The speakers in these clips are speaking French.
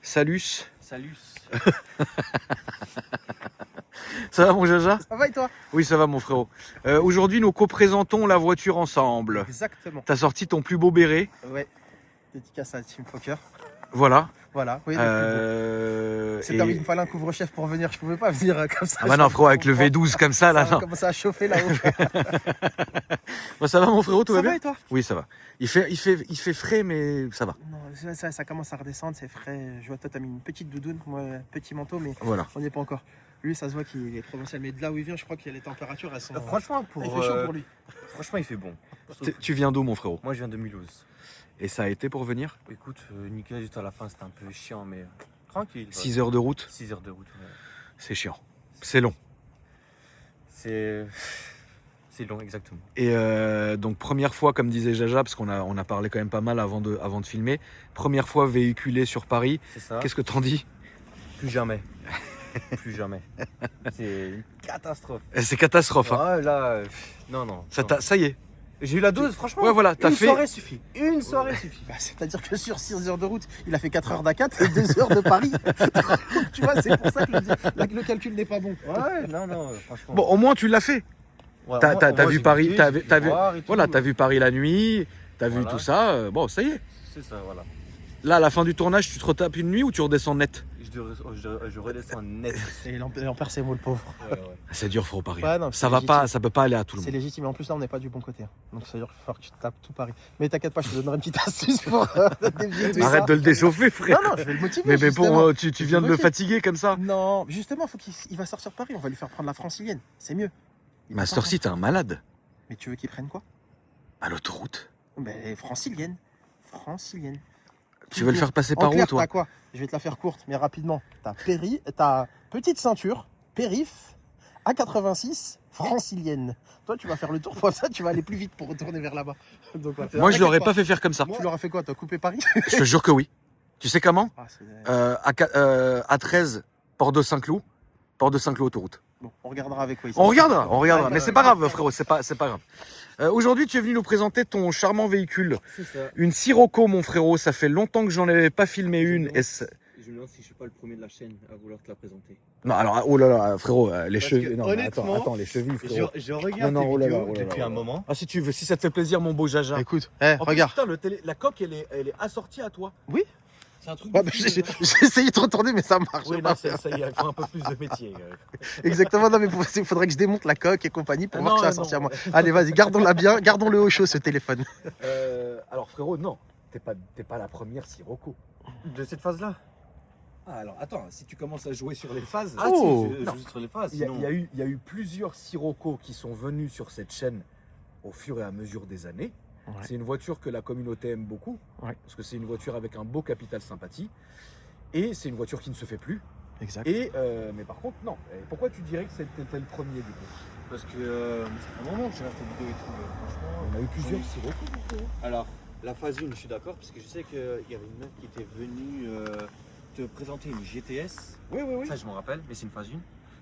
Salut. Salut. Ça va mon Jaja? Ça va et toi? Oui, ça va mon frérot. Aujourd'hui, nous co-présentons la voiture ensemble. Exactement. T'as sorti ton plus beau béret. Ouais. Dédicace à Team Fokker. Voilà. Voilà, oui, le plus beau. C'était il me fallait un couvre-chef pour venir, je pouvais pas venir comme ça. Ah bah non frérot, avec le V12 comme ça là. Ça a commencé à chauffer là-haut. Bah, ça va mon frérot, tout va Ça bien? va et toi? Oui, ça va. Il fait frais mais ça va. Non, ça commence à redescendre, c'est frais. Je vois toi t'as mis une petite doudoune, moi petit manteau, mais Voilà. on n'y est pas encore. Lui ça se voit qu'il est provincial, mais de là où il vient, je crois que les températures elles sont. Franchement, il fait chaud pour lui. Franchement, il fait bon. Tu viens d'où mon frérot? Moi, je viens de Mulhouse. Et ça a été pour venir? Écoute, nickel, juste à la fin, c'était un peu chiant, mais tranquille. 6 heures de route? 6 heures de route. Ouais. C'est chiant. C'est long. C'est long, exactement. Et donc première fois, comme disait Jaja, parce qu'on a parlé quand même pas mal avant de filmer, première fois véhiculé sur Paris. C'est ça. Qu'est-ce que t'en dis? Plus jamais. Plus jamais. C'est une catastrophe. C'est catastrophe. Hein. Ouais, là, non. Ça y est. J'ai eu la dose, franchement. Ouais, voilà, t'as une fait. soirée suffit. Une soirée suffit. Bah, c'est-à-dire que sur 6 heures de route, il a fait 4 heures d'A4 et 2 heures de Paris. Tu vois, c'est pour ça que le calcul n'est pas bon. Ouais, non, franchement. Bon, au moins tu l'as fait. Ouais, T'as moi, vu j'ai Paris, goûté, t'as j'ai vu, pu t'as vu, voir et tout, voilà, t'as vu Paris la nuit, t'as vu Voilà. tout ça. Bon, ça y est. C'est ça, voilà. Là, à la fin du tournage, tu te retapes une nuit ou tu redescends net? Je redescends net. Et l'ampère, c'est moi le pauvre. Ouais. C'est dur, frérot, Paris. Ouais, non, ça c'est va légitime. pas, ça peut pas aller à tout le C'est monde. légitime, et en plus là on n'est pas du bon côté. Donc ça veut dire qu'il va falloir que tu te tapes tout Paris. Mais t'inquiète pas, je te donnerai une petite astuce pour dévier tout Arrête ça. de le déchauffer, frère. Non, je vais le motiver. Mais justement. bon, tu viens de le fatiguer comme ça. Non, justement, il va sortir de Paris, on va lui faire prendre la francilienne, c'est mieux. Il va Master pas C, t'es un malade. Mais tu veux qu'il prenne quoi? À l'autoroute. Ben francilienne. Francilienne. Tu veux le faire passer En par où, clair, toi? t'as quoi? Je vais te la faire courte, mais rapidement. T'as petite ceinture, périph, A86, francilienne. Toi, tu vas faire le tour, comme ça, tu vas aller plus vite pour retourner vers là-bas. Donc, voilà. Moi, je T'inquiète l'aurais pas fait faire comme ça. Tu leur as fait quoi? T'as coupé Paris? Je te jure que oui. Tu sais comment? Ah, c'est- À 13, Port de Saint-Cloud. Port de Saint-Cloud, autoroute. Bon, on regardera avec quoi. On regardera. Mais c'est pas grave, frérot, c'est pas grave. Aujourd'hui, tu es venu nous présenter ton charmant véhicule. C'est ça. Une Sirocco, mon frérot. Ça fait longtemps que j'en avais pas filmé une. Et Je me demande si je suis pas le premier de la chaîne à vouloir te la présenter. non, alors, oh là là, frérot, les Parce chevilles. que, Non, mais attends, honnêtement, les chevilles, frérot. Je regarde Non, tes oh là là, vidéos oh là là, depuis oh un là. moment. Ah, si tu veux, si ça te fait plaisir, mon beau Jaja. Écoute, En plus, regarde. putain, la coque, elle est assortie à toi. Oui. C'est un truc. Ouais, de bah, fou, j'ai déjà. essayé de retourner, mais ça marche Oui, pas. non, ça y est, il faut un peu plus de métier. Exactement, non, mais il faudrait que je démonte la coque et compagnie pour Ah voir non, que ça a non. sorti à moi. Allez, vas-y, gardons-la bien, gardons-le au chaud ce téléphone. Alors, frérot, non. T'es pas la première Sirocco. De cette phase-là. Ah, alors, attends, si tu commences à jouer sur les phases. Ah, Oh. si, je Non. joue sur les phases. Il y, a, Sinon... il y a eu plusieurs Sirocco qui sont venus sur cette chaîne au fur et à mesure des années. Ouais. C'est une voiture que la communauté aime beaucoup, Ouais. parce que c'est une voiture avec un beau capital sympathie. Et c'est une voiture qui ne se fait plus. Exact. Et, mais par contre, non. Et pourquoi tu dirais que c'était le premier du coup? Parce que ça fait un moment que j'ai regardé tes vidéos et tout. Franchement. On a eu plusieurs oui. Sirocco, mon frérot. Alors, la phase 1, je suis d'accord, parce que je sais qu'il y avait une meuf qui était venue te présenter une GTS. Oui, oui, oui. Ça, je m'en rappelle, mais c'est une phase 1.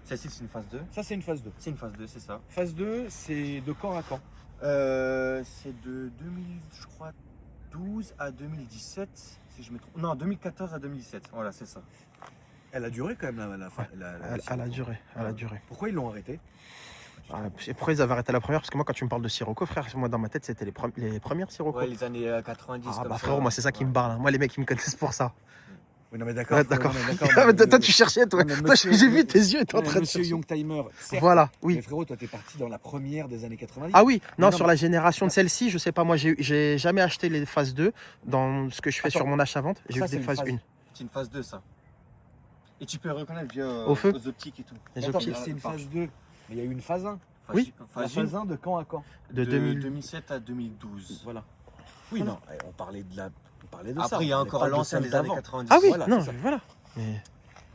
Celle-ci, c'est une phase 2. Ça, c'est une phase 2. C'est une phase 2, c'est ça. Phase 2, c'est de quand à quand? C'est de 2012 à 2017, si je me trompe. Non, 2014 à 2017, voilà, c'est ça. Elle a duré quand même la fin. Elle a duré, elle a duré. Pourquoi ils l'ont arrêté? Ah, et pourquoi ils avaient arrêté la première? Parce que moi, quand tu me parles de Sirocco, frère, moi dans ma tête, c'était les premières Sirocco. Ouais, les années 90. Ah comme bah ça. frérot, moi c'est ça qui me parle. Hein. Moi les mecs ils me connaissent pour ça. Oui, non, mais d'accord. Ouais, d'accord. non, mais Ah, mais mais- toi tu cherchais toi. non, mais Toi, monsieur- j'ai vu tes yeux, t'es en non, mais train de Monsieur chercher. Youngtimer, certes. Voilà, Mais oui. frérot, toi, t'es parti dans la première des années 90. Ah oui, non, non, sur mais- la génération de celle-ci, je sais pas, moi j'ai jamais acheté les phases 2 dans ce que je fais Attends. sur mon achat-vente. J'ai Ça, eu c'est des une phases phase- 1. C'est une phase 2, ça. Et tu peux reconnaître bien Au feu aux optiques et tout. Les Attends, optiques. mais c'est une phase 2. Mais il y a eu une phase 1. Oui. La Phase phase 1 1 de quand à quand? De 2000. 2007 à 2012. Voilà. Oui, Voilà. non, on parlait de ça. Après, il y a on parlait encore pas de l'ancien celle des années d'avant. 90. Ah oui, Voilà, non, c'est ça. voilà. Mais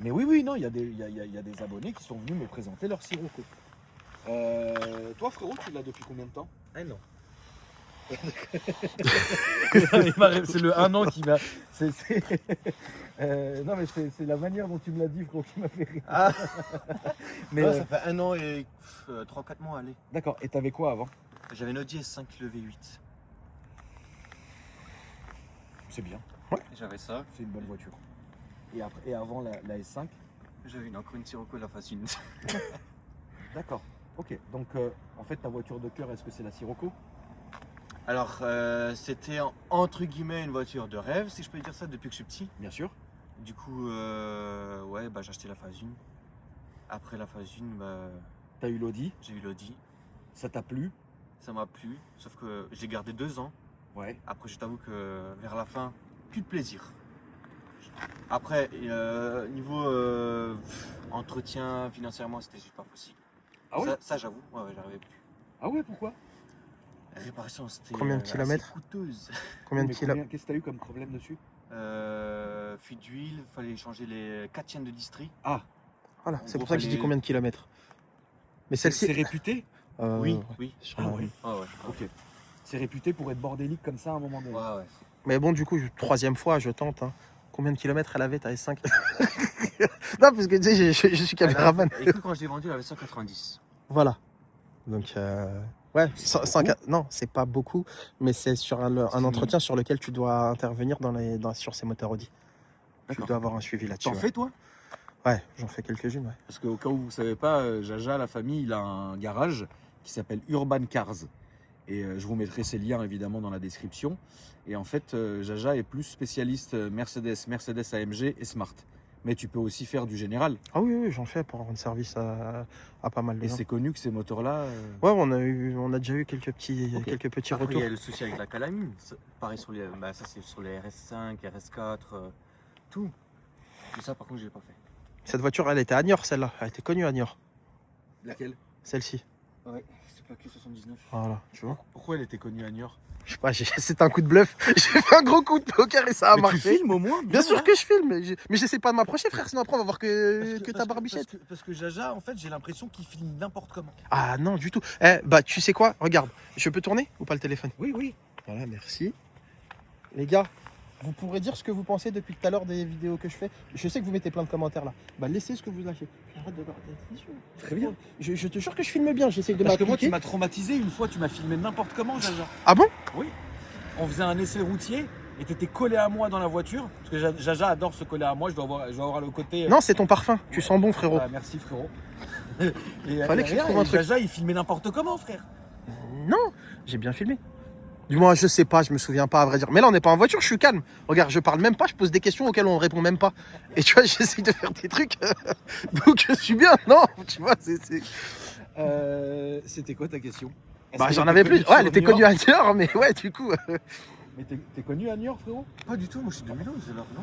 Mais oui, non, il y a des abonnés qui sont venus me présenter leur Sirocco. Toi, frérot, tu l'as depuis combien de temps? Ah non. C'est le 1 an qui m'a. Non, mais c'est la manière dont tu me l'as dit, frérot, qui m'a fait rire. Ah. Mais Non, ça fait 1 an et 3-4 mois, allez. d'accord, et t'avais quoi avant? J'avais une Audi S5 LV8. C'est bien, J'avais ça. c'est une bonne voiture. et avant la S5. J'avais encore une Sirocco la phase 1. D'accord. Ok. Donc en fait ta voiture de cœur, est-ce que c'est la Sirocco? Alors, c'était entre guillemets une voiture de rêve, si je peux dire ça, depuis que je suis petit. Bien sûr. Du coup, ouais, bah, j'ai acheté la phase 1. Après la phase 1, bah, T'as eu l'Audi, j'ai eu l'Audi. ça t'a plu? Ça m'a plu, sauf que j'ai gardé 2 ans. Ouais. Après, je t'avoue que vers la fin, plus de plaisir. Après, niveau entretien, financièrement, c'était juste pas possible. Ah ouais? Ça j'avoue, ouais, j'arrivais plus. Ah ouais, pourquoi? La réparation, c'était Combien de assez kilomètres? coûteuse. Combien de Mais kilomètres? qu'est-ce que t'as eu comme problème dessus? Fuite d'huile, fallait changer les 4 chaînes de distri. Ah, Voilà, En c'est pour gros, ça que je dis fallait- combien de kilomètres. Mais c'est celle-ci. réputé? Oui, oui. sur Ah la- ouais. Ah ouais. Ok. C'est réputé pour être bordélique comme ça à un moment donné. Ouais, ouais. Mais bon, du coup, troisième fois, je tente. Hein. Combien de kilomètres elle avait ta S5? Non, parce que tu sais, je suis caméraman. Et que quand je l'ai vendu, elle avait 190. Voilà. Donc, ouais, non, c'est pas beaucoup, mais c'est sur un entretien sur lequel tu dois intervenir sur ces moteurs Audi. Tu D'accord. dois avoir un suivi là-dessus. T'en Ouais, fais toi? Ouais, j'en fais quelques-unes, ouais. Parce qu'au cas où vous ne savez pas, Jaja, la famille, il a un garage qui s'appelle Urban Cars. Et je vous mettrai ces liens évidemment dans la description. Et en fait, Jaja est plus spécialiste Mercedes AMG et Smart. Mais tu peux aussi faire du général. Ah oui, oui, j'en fais pour rendre service à pas mal de Et gens. c'est connu que ces moteurs-là. Ouais, on a déjà eu quelques petits Ok. Après, il retours. y a le souci avec la calamine. Pareil sur les, bah, ça c'est sur les RS5, RS4, tout. Tout ça, par contre, je l'ai pas fait. Cette voiture, elle était à Niort, celle-là. Elle était connue à Niort, Laquelle? celle-ci. Ouais, c'est plaqué 79. Voilà, tu vois. Pourquoi elle était connue à Niort? Je sais pas, c'est un coup de bluff. J'ai fait un gros coup de poker et ça a Mais tu marché. filmes au moins? Bien sûr hein. que je filme, mais j'essaie pas de m'approcher, frère, sinon après on va voir que Parce ta barbichette. Parce que Jaja, en fait, j'ai l'impression qu'il filme n'importe comment. Ah non, du tout. Eh, bah, tu sais quoi? Regarde, je peux tourner ou pas le téléphone? Oui, oui. Voilà, merci. Les gars, vous pourrez dire ce que vous pensez depuis tout à l'heure des vidéos que je fais. Je sais que vous mettez plein de commentaires là. Bah, laissez ce que vous lâchez. Arrête de garder l'attention. Très bien. Je te jure que je filme bien, j'essaie de Parce que moi, tu m'appliquer. m'as traumatisé une fois, tu m'as filmé n'importe comment, Jaja. Ah bon? On faisait un essai routier et t'étais collé à moi dans la voiture. Parce que Jaja adore se coller à moi, je dois avoir le côté. Non, c'est ton parfum. Tu sens bon, frérot. Ah, merci, frérot. Fallait que je trouve un truc. Jaja, il filmait n'importe comment, frère. Non, j'ai bien filmé. Du moins, je sais pas, je me souviens pas à vrai dire. Mais là, on n'est pas en voiture, je suis calme. Regarde, je parle même pas, je pose des questions auxquelles on répond même pas. Et tu vois, j'essaie de faire des trucs. Donc, je suis bien, non? Tu vois, C'était quoi ta question? Bah, j'en avais plus. Ouais, elle était connue à Niort, mais ouais, du coup. Mais t'es connu à Niort, frérot? Pas du tout, moi je suis 2011, alors non.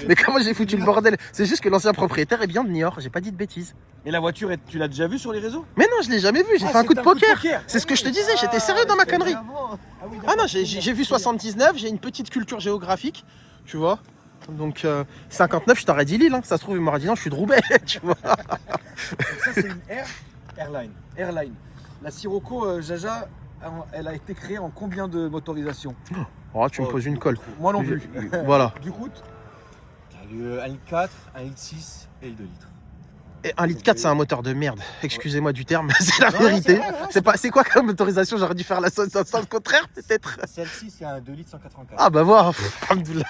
Mais comment j'ai foutu le bordel? C'est juste que l'ancien propriétaire est bien de Niort, j'ai pas dit de bêtises. Et la voiture, tu l'as déjà vue sur les réseaux? Mais non, je l'ai jamais vu, j'ai fait un coup de poker. C'est ce que je te disais, j'étais sérieux dans ma connerie. Ah non, j'ai vu 79, j'ai une petite culture géographique, tu vois. Donc 59, je t'aurais dit Lille, hein. Ça se trouve, il m'aurait dit non, je suis de Roubaix, tu vois. Ça, c'est une Airline. Airline. La Sirocco, Jaja, elle a été créée en combien de motorisations? Oh, tu me poses une colle. Moi non plus. Voilà. Du coup, T'as eu 1 litre 4, 1 litre 6 et le 2 litres. Et 1 litre 4, c'est un moteur de merde. Excusez-moi du terme, c'est la Non, vérité. c'est vrai, C'est quoi comme motorisation? J'aurais dû faire la sauce dans le sens contraire, peut-être. Celle-ci, c'est un 2 litres 184. Ah bah voilà, alhamdoulilah.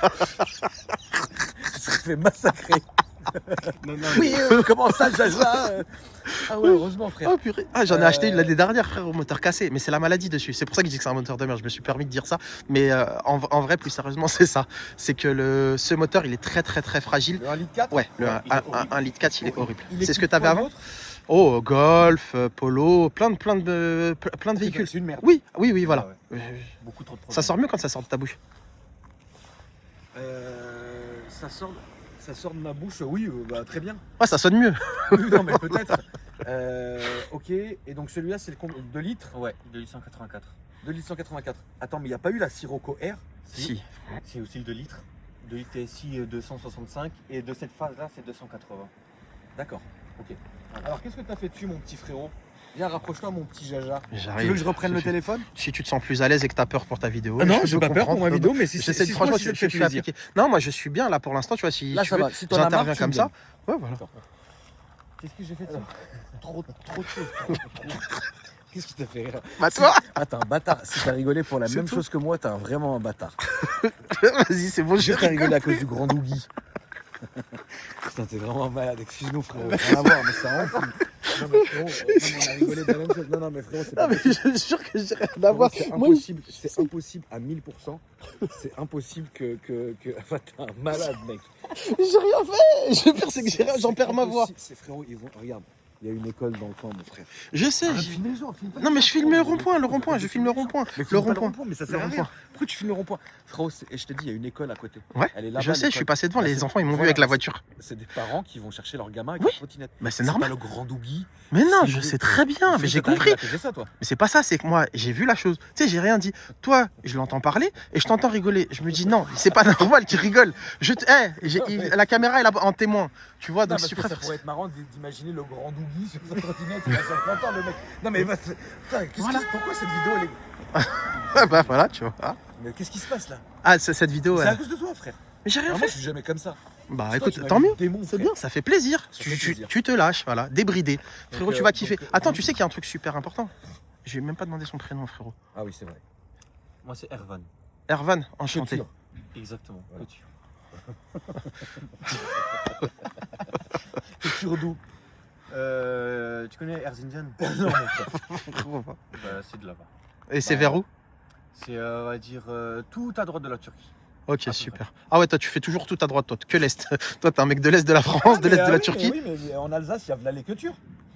tu serais fait massacrer. Non, non, Oui, comment ça, Jaja Ah ouais, heureusement, frère. Oh purée. Ah, j'en ai acheté une l'année dernière, frère, au moteur cassé. Mais c'est la maladie dessus. C'est pour ça que je dis que c'est un moteur de merde. Je me suis permis de dire ça. Mais en vrai, plus sérieusement, c'est ça. C'est que ce moteur, il est très très très fragile. Le 1 litre 4? Ouais, il est horrible. 1 litre 4, il est horrible. Il C'est ce que équipe tu avais quoi avant? d'autre? Oh, Golf, Polo, plein de véhicules. C'est une merde. Oui, oui, oui, voilà. Beaucoup trop de problèmes. Ça sort mieux quand ça sort de ta bouche. Ça sort de ma bouche, oui, bah, très bien. Ouais, ça sonne mieux. Oui, non, mais peut-être. Ok, et donc celui-là, c'est le 2 litres? Ouais, 2 litres 184. 2 litres 184. Attends, mais il n'y a pas eu la Sirocco R? Si. C'est aussi le 2 litres. 2 litres TSI 265 et de cette phase-là, c'est 280. D'accord, ok. Alors, qu'est-ce que tu as fait dessus, mon petit frérot? Viens, rapproche-toi, mon petit Jaja. Tu J'arrive. veux que je reprenne le téléphone? Si tu te sens plus à l'aise et que tu as peur pour ta vidéo. Ah non, je j'ai peux pas peur pour ma comprendre. vidéo, mais si J'essaie de, si franchement, toi, si ça te je fait suis plaisir. appliqué. Non, moi je suis bien là pour l'instant, tu vois, si Là, tu ça veux, va. Si t'en as marre, j'interviens tu me comme ça. donnes. Ouais, voilà. Qu'est-ce que j'ai fait de ça? Trop de choses. Qu'est-ce qui t'a fait rire? Bah toi. Ah, t'es un bâtard. Si t'as rigolé pour la C'est même tout. chose que moi, t'es vraiment un bâtard. Vas-y, c'est bon, je J'ai rigolé à plus. cause du grand Dougie. Putain, t'es vraiment un malade. Excuse-nous, frérot. Rien à voir, mais c'est un honte. Non, mais frérot, non, on a rigolé de la même chose. Non, mais frérot, c'est Non, pas mais possible. je jure que j'ai rien à voir. C'est Moi, impossible, c'est impossible à 1000%. C'est impossible que... Enfin, t'es un malade, mec. j'ai rien fait. Le pire, c'est que j'ai rien, j'en perds ma voix. C'est frérot, ils vont... Regarde, il y a une école dans le coin, mon frère. Je sais. Filme les gens, filme pas. Non, mais je filme le rond-point, je filme le rond-point. Mais Le filme pas rond-point. mais ça Le sert à rien. rond-point. Pourquoi tu filmes le rond-point? Frérot, je te dis, il y a une école à côté. Ouais, Elle est là-bas, je sais, je suis l'école. passé devant, Bah, les c'est- enfants, ils m'ont vu voilà, avec la c'est- voiture. C'est des parents qui vont chercher leur gamin avec Oui. une trottinette. Mais c'est Pas normal. le grand Dougie. Mais non, Si je vous- sais très bien, mais j'ai T'as compris. fait ça, toi. Mais c'est pas ça, c'est que moi, j'ai vu la chose. Tu sais, j'ai rien dit. Toi, je l'entends parler et je t'entends rigoler. Je me dis, non, c'est pas normal qu'il rigole. La caméra est là en témoin. Tu vois, Non, donc parce si tu que ça préfères. pourrait être marrant d'imaginer le grand Dougie sur sa trottinette. Il a 50 ans, le mec. Non, mais putain, Voilà. pourquoi cette vidéo, elle est... Ah bah voilà, tu vois. Mais qu'est-ce qui se passe là? Ah, cette vidéo. C'est à cause de toi, frère. Mais j'ai rien Moi, fait. je suis jamais comme ça. Bah Toi, écoute, tu m'as tant mis mieux. le démon, C'est frère. bien, ça fait plaisir. Ça fait plaisir. Tu te lâches, voilà, débridé. Frérot, tu vas kiffer. donc, Attends, tu sais qu'il y a un truc super important. Je vais même pas demander son prénom, frérot. Ah oui, c'est vrai. Moi, c'est Ervan. Ervan, enchanté. Couture. Exactement. Voilà. Couture. Couture d'où? Tu connais Erzincan? Non, mon frère. C'est de là-bas. Et c'est Bah, vers où? C'est, on va dire, tout à droite de la Turquie. Ok, peu super. Ah ouais, toi, tu fais toujours tout à droite, toi, que l'Est. Toi, t'es un mec de l'Est de la France, de l'Est de la Turquie. Oui, mais en Alsace, il y a là les cultures.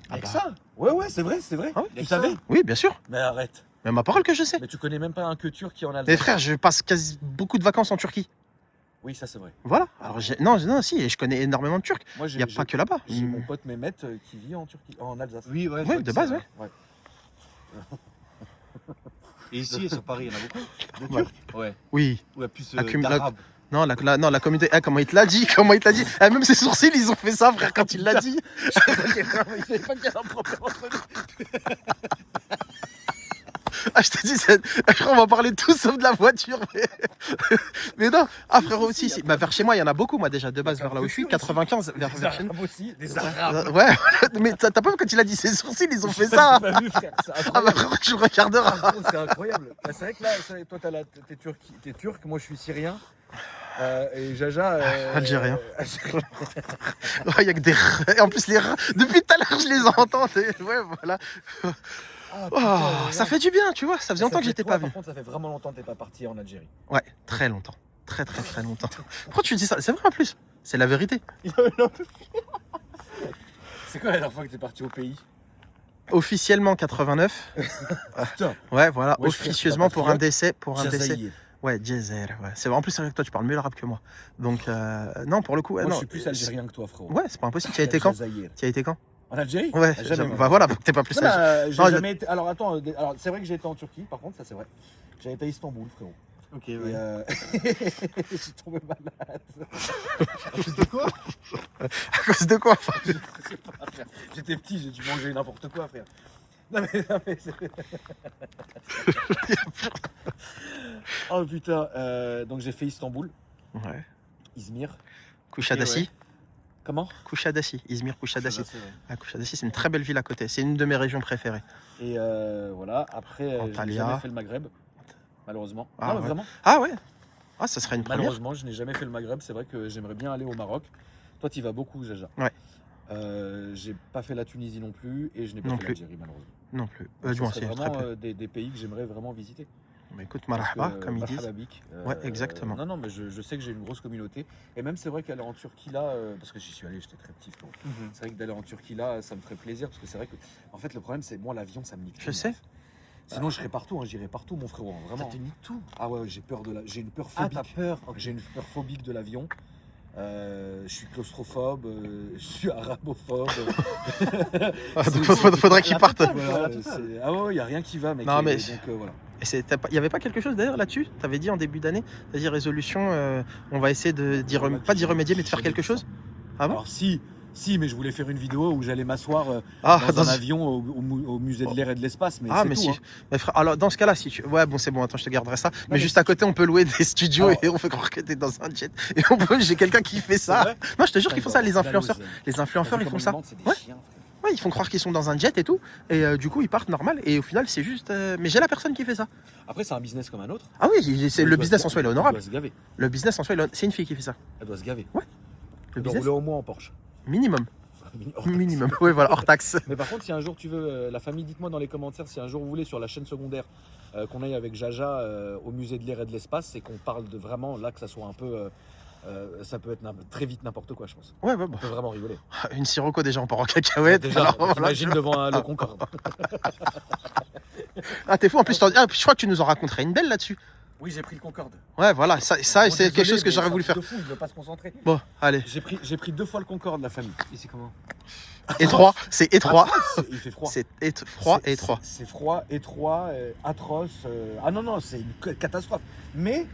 Ah Avec bah. ça? Ouais, c'est vrai, c'est vrai. Ah ouais, Tu savais? Oui, bien sûr. Mais arrête. Mais ma parole que je sais. Mais tu connais même pas un culture qui est en Alsace. Mais frère, je passe quasi beaucoup de vacances en Turquie. Oui, ça c'est vrai. Voilà. Alors, non, si, et je connais énormément de Turcs. Moi, Il n'y a pas que là-bas. J'ai mon pote Mehmet qui vit en Turquie, en Alsace. Oui, ouais. je Ouais, vois de que base, c'est, ouais. Ouais. Et ici, sur Paris, il y en a beaucoup. De Ouais. Turcs. Ouais. Oui. Ouais, plus d'Arabes. Non, la communauté. Ah, comment il te l'a dit? Comment il te l'a dit? Ah, même ses sourcils, ils ont fait ça, frère, quand il l'a dit. Il savait pas qu'il y avait un problème entre nous. Ah, je te dis, je crois qu'on va parler de tout sauf de la voiture. Mais non. Ah, frérot, aussi. Si. Bah, vers chez moi, il y en a beaucoup, moi, déjà, de base, vers là où je suis. 95, vers Des chez nous. Arabes aussi, des Arabes. Ouais, mais t'as pas vu quand il a dit ses sourcils, ils ont fait ça. J'ai pas vu, frère. C'est Ah, bah, incroyable. frérot, tu le regarderas. Ah, gros, c'est incroyable. Bah, c'est vrai que là, toi, t'es turc, moi je suis syrien. Et Jaja. Algérien. Algérien. Ouais, il y a que des. Et en plus, les rats, depuis tout à l'heure, je les entends. Ouais, voilà. Ah, Oh, putain, ça fait du bien, tu vois. Ça faisait longtemps que j'étais pas vu. Par contre, ça fait vraiment longtemps que t'es pas parti en Algérie. Ouais, très longtemps. Très, très, très longtemps. Pourquoi tu dis ça? C'est vrai en plus. C'est la vérité. C'est quoi la dernière fois que t'es parti au pays? Officiellement 89. Putain. Ouais, voilà. Ouais, je fais Officieusement la pour un décès. Pour un décès. Jazaïr. Ouais, Djezer. Ouais. C'est en plus c'est vrai que toi tu parles mieux l'arabe que moi. Donc non, pour le coup, Moi, non. je suis plus algérien que toi, frérot. Ouais, c'est pas impossible. Tu as été quand? Jazaïr. Tu as été quand? En Algérie? Ouais. Jamais. Bah voilà, t'es pas plus Non, sage. j'ai Non, jamais été. Alors attends, alors c'est vrai que j'ai été en Turquie, par contre, ça c'est vrai. J'ai été à Istanbul, frérot. Ok, Et ouais. je suis tombé malade. De quoi? À cause de quoi? Je sais pas, frère. J'étais petit, j'ai dû manger n'importe quoi, frère. Non mais oh putain, donc j'ai fait Istanbul, Ouais. Izmir. Kouchadassi. Ouais. Comment? Kouchadassi. Izmir, Kouchadassi. Ça, c'est vrai. Ah, Kouchadassi, c'est une très belle ville à côté. C'est une de mes régions préférées. Et voilà, après, j'ai Antalya. jamais fait le Maghreb, malheureusement. Ah, non, mais ouais. vraiment. Ah ouais. Ah, ça serait une première. Malheureusement, je n'ai jamais fait le Maghreb. C'est vrai que j'aimerais bien aller au Maroc. Toi, tu y vas beaucoup, Jaja. Ouais. J'ai pas fait la Tunisie non plus et je n'ai pas Non fait plus. l'Algérie, malheureusement. Non plus. Donc, Du moins, ce c'est serait très vraiment peu. des pays que j'aimerais vraiment visiter. Bah, écoute, Parce marhaba, que, comme ils disent. marhaba bik, Ouais, exactement. Non, mais je sais que j'ai une grosse communauté. Et même, c'est vrai qu'aller en Turquie là, parce que j'y suis allé, j'étais très petit. frérot. C'est vrai que d'aller en Turquie là, ça me ferait plaisir. Parce que c'est vrai que, en fait, le problème, c'est moi, l'avion, ça me nique. Je tout, sais. bref. Sinon, je serais partout, hein, j'irais partout, mon frérot. hein, Ça Vraiment. te nique tout. Ah ouais, j'ai peur de la. J'ai une peur Ah, phobique. t'as peur. Ok. J'ai une peur phobique de l'avion. Je suis claustrophobe, je suis arabophobe. Ah, donc, faudrait qu'ils partent. Voilà, ah ouais, il n'y a rien qui va, mec. Non, Et mais- donc, voilà. Il n'y avait pas quelque chose d'ailleurs là-dessus? Tu avais dit en début d'année, c'est-à-dire résolution, on va essayer pas d'y remédier, mais de faire quelque chose? Ah bon? Alors si, mais je voulais faire une vidéo où j'allais m'asseoir Ah, dans un avion au musée de l'air et de l'espace, mais Ah, c'est mais tout. si. hein. Mais frère, alors dans ce cas-là, si tu. Ouais, bon, c'est bon, attends, je te garderai ça. Mais mais juste si à côté, on peut louer des studios Alors- et on fait croire que t'es dans un jet. Et j'ai quelqu'un qui fait C'est ça. vrai Non, je te jure Putain, qu'ils font ça, les il va influenceurs. avoir la Les influenceurs, T'as vu ils font comment ça. demandent, c'est des Ouais. chiens, frère. Ouais, ils font croire qu'ils sont dans un jet et tout. Et du coup, ils partent normal. Et au final, c'est juste. Mais j'ai la personne qui fait ça. Après, c'est un business comme un autre. Ah oui, c'est, le business en soi, il est honorable. Elle doit se gaver. Le business en soi, c'est une fille qui fait ça. Elle doit se gaver. Le Elle doit business, rouler au moins en Porsche. minimum. Hors taxe. Minimum. Oui, voilà, hors taxe. Mais par contre, si un jour tu veux, la famille, dites-moi dans les commentaires si un jour vous voulez sur la chaîne secondaire qu'on aille avec Jaja au musée de l'air et de l'espace et qu'on parle de vraiment là que ça soit un peu. Ça peut être très vite n'importe quoi, je pense. Ouais, On peut vraiment rigoler. Une sirocco déjà, on part en cacahuète. Déjà, alors, voilà. t'imagines devant le Concorde. Ah, t'es fou, en plus, je crois que tu nous en raconterais une belle là-dessus. Oui, j'ai pris le Concorde. Ouais, voilà, ça Bon, c'est désolé, quelque chose que mais j'aurais ça voulu fait faire. de fou, il veut pas se concentrer. Bon, allez. J'ai pris 2 fois le Concorde, la famille. Et c'est comment? Étroit, c'est étroit. Il fait froid. C'est froid et étroit. C'est froid, étroit, atroce. Ah non, c'est une catastrophe. Mais,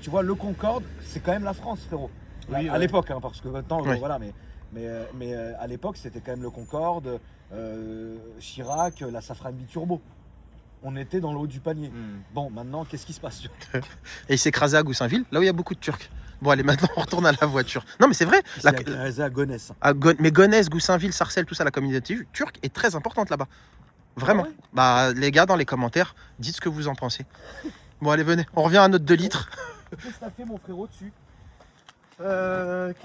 tu vois, le Concorde, c'est quand même la France, frérot. Oui, à ouais. l'époque, hein, parce que maintenant, Ouais. voilà, mais à l'époque, c'était quand même le Concorde, Chirac, la Safran Biturbo. On était dans le haut du panier. Bon, maintenant, qu'est-ce qui se passe? Et il s'est écrasé à Goussainville, là où il y a beaucoup de Turcs. Bon, allez, maintenant on retourne à la voiture. Non, mais c'est vrai. C'est à Gonesse. Mais Gonesse, Goussainville, Sarcelles, tout ça, la communauté turque est très importante là-bas. Vraiment. Ah ouais. Bah, les gars, dans les commentaires, dites ce que vous en pensez. Bon, allez, venez. On revient à notre 2 litres. Qu'est-ce que t'as fait, mon frérot, dessus? Ah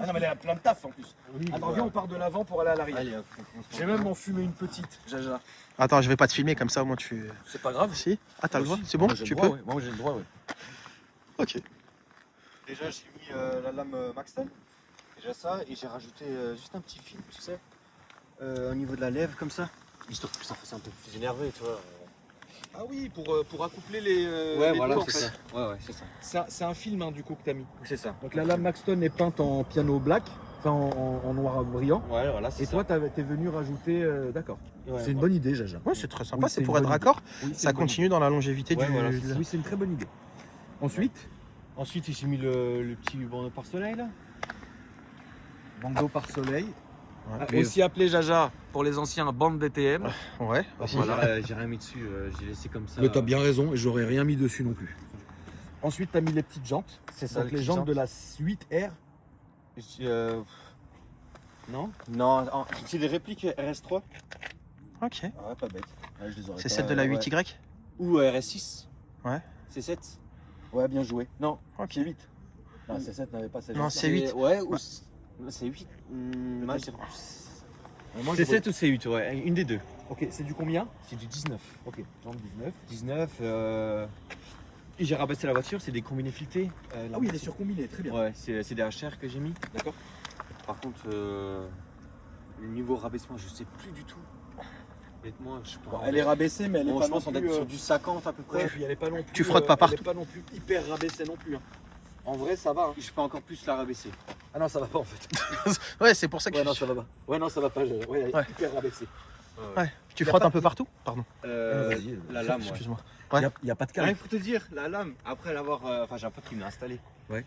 non, mais il y a plein de taf en plus. Oui, Alors, viens, on part de l'avant pour aller à l'arrière. Allez, hop, on commence par J'ai même en fumé une petite, Jaja. Attends, je vais pas te filmer comme ça, au moins tu. C'est pas grave. Si. Ah, t'as le droit? Moi aussi. C'est bon? Moi, j'ai Tu le peux? droit, ouais. Moi, j'ai le droit, ouais. Ok. Déjà, j'ai mis la lame Maxton. Déjà ça, et j'ai rajouté juste un petit fil, tu sais, au niveau de la lèvre, comme ça. Histoire que ça fasse un peu plus énervé, tu vois. Ah oui, pour accoupler les. Ouais, les voilà, doigts, en c'est fait. ça. Ouais, c'est ça. C'est un film, hein, du coup, que t'as mis. C'est ça. Donc la lame Maxton est peinte en piano black, enfin en noir brillant. Ouais, voilà, c'est Et ça. toi, t'es venu rajouter. D'accord. Ouais, C'est une bonne idée, Jaja. Ouais, c'est très sympa, Oui, c'est c'est pour une être bonne raccord. Oui, c'est Ça une bonne continue dans la longévité Ouais, du. voilà, c'est idée. Oui, c'est une très bonne idée. Ensuite, Ensuite, j'ai mis le petit bandeau par soleil, là. bandeau par soleil. Ouais. Aussi appelé Jaja pour les anciens bande DTM. Ouais. Voilà, j'ai rien mis dessus, j'ai laissé comme ça. Mais t'as bien raison, et j'aurais rien mis dessus non plus. Ensuite, t'as mis les petites jantes. C'est ça, Donc les jantes de la 8R. Non Non, c'est des répliques RS3. Ok. Ah ouais, pas bête. Ouais, je les aurais C'est pas, celle de la ouais. 8Y? Ou RS6. Ouais. C'est 7. Ouais, bien joué. Non, Ok. c'est 8. Non, c'est 7 n'avait pas cette Non, jante. c'est 8. Ouais, ou Ouais. c'est 8. Moi, je sais pas. Moi, C'est je 7 ou c'est 8, ouais, une des deux. Ok, c'est du combien? C'est du 19. Ok, jante 19. 19. Et j'ai rabaissé la voiture, c'est des combinés filetés. Ah oui, elle est surcombinée, très bien. Ouais, c'est des HR que j'ai mis. D'accord. Par contre, le niveau rabaissement, je sais plus du tout. Honnêtement, je Bon, elle est rabaissée, mais elle est Bon, pas je pense non qu'on plus. doit être sur du 50 à peu près. Ouais, puis elle est pas non plus. Tu frottes pas Elle partout. est pas non plus hyper rabaissée non plus. Hein. En vrai, ça va. Hein. Je peux encore plus la rabaisser. Ah non, ça va pas en fait. Ouais, c'est pour ça que Ouais, non, ça va pas. Ouais, non, ça va pas. Ouais, elle est Ouais. hyper rabaissée. Ouais. Tu Y a frottes pas un peu partout? Pardon. Vas-y, La lame, ouais. Excuse-moi. Il Ouais. n'y a pas de Rien calme. pour te dire, la lame, après l'avoir. Enfin, j'ai un pote qui me l'a installée. Ouais.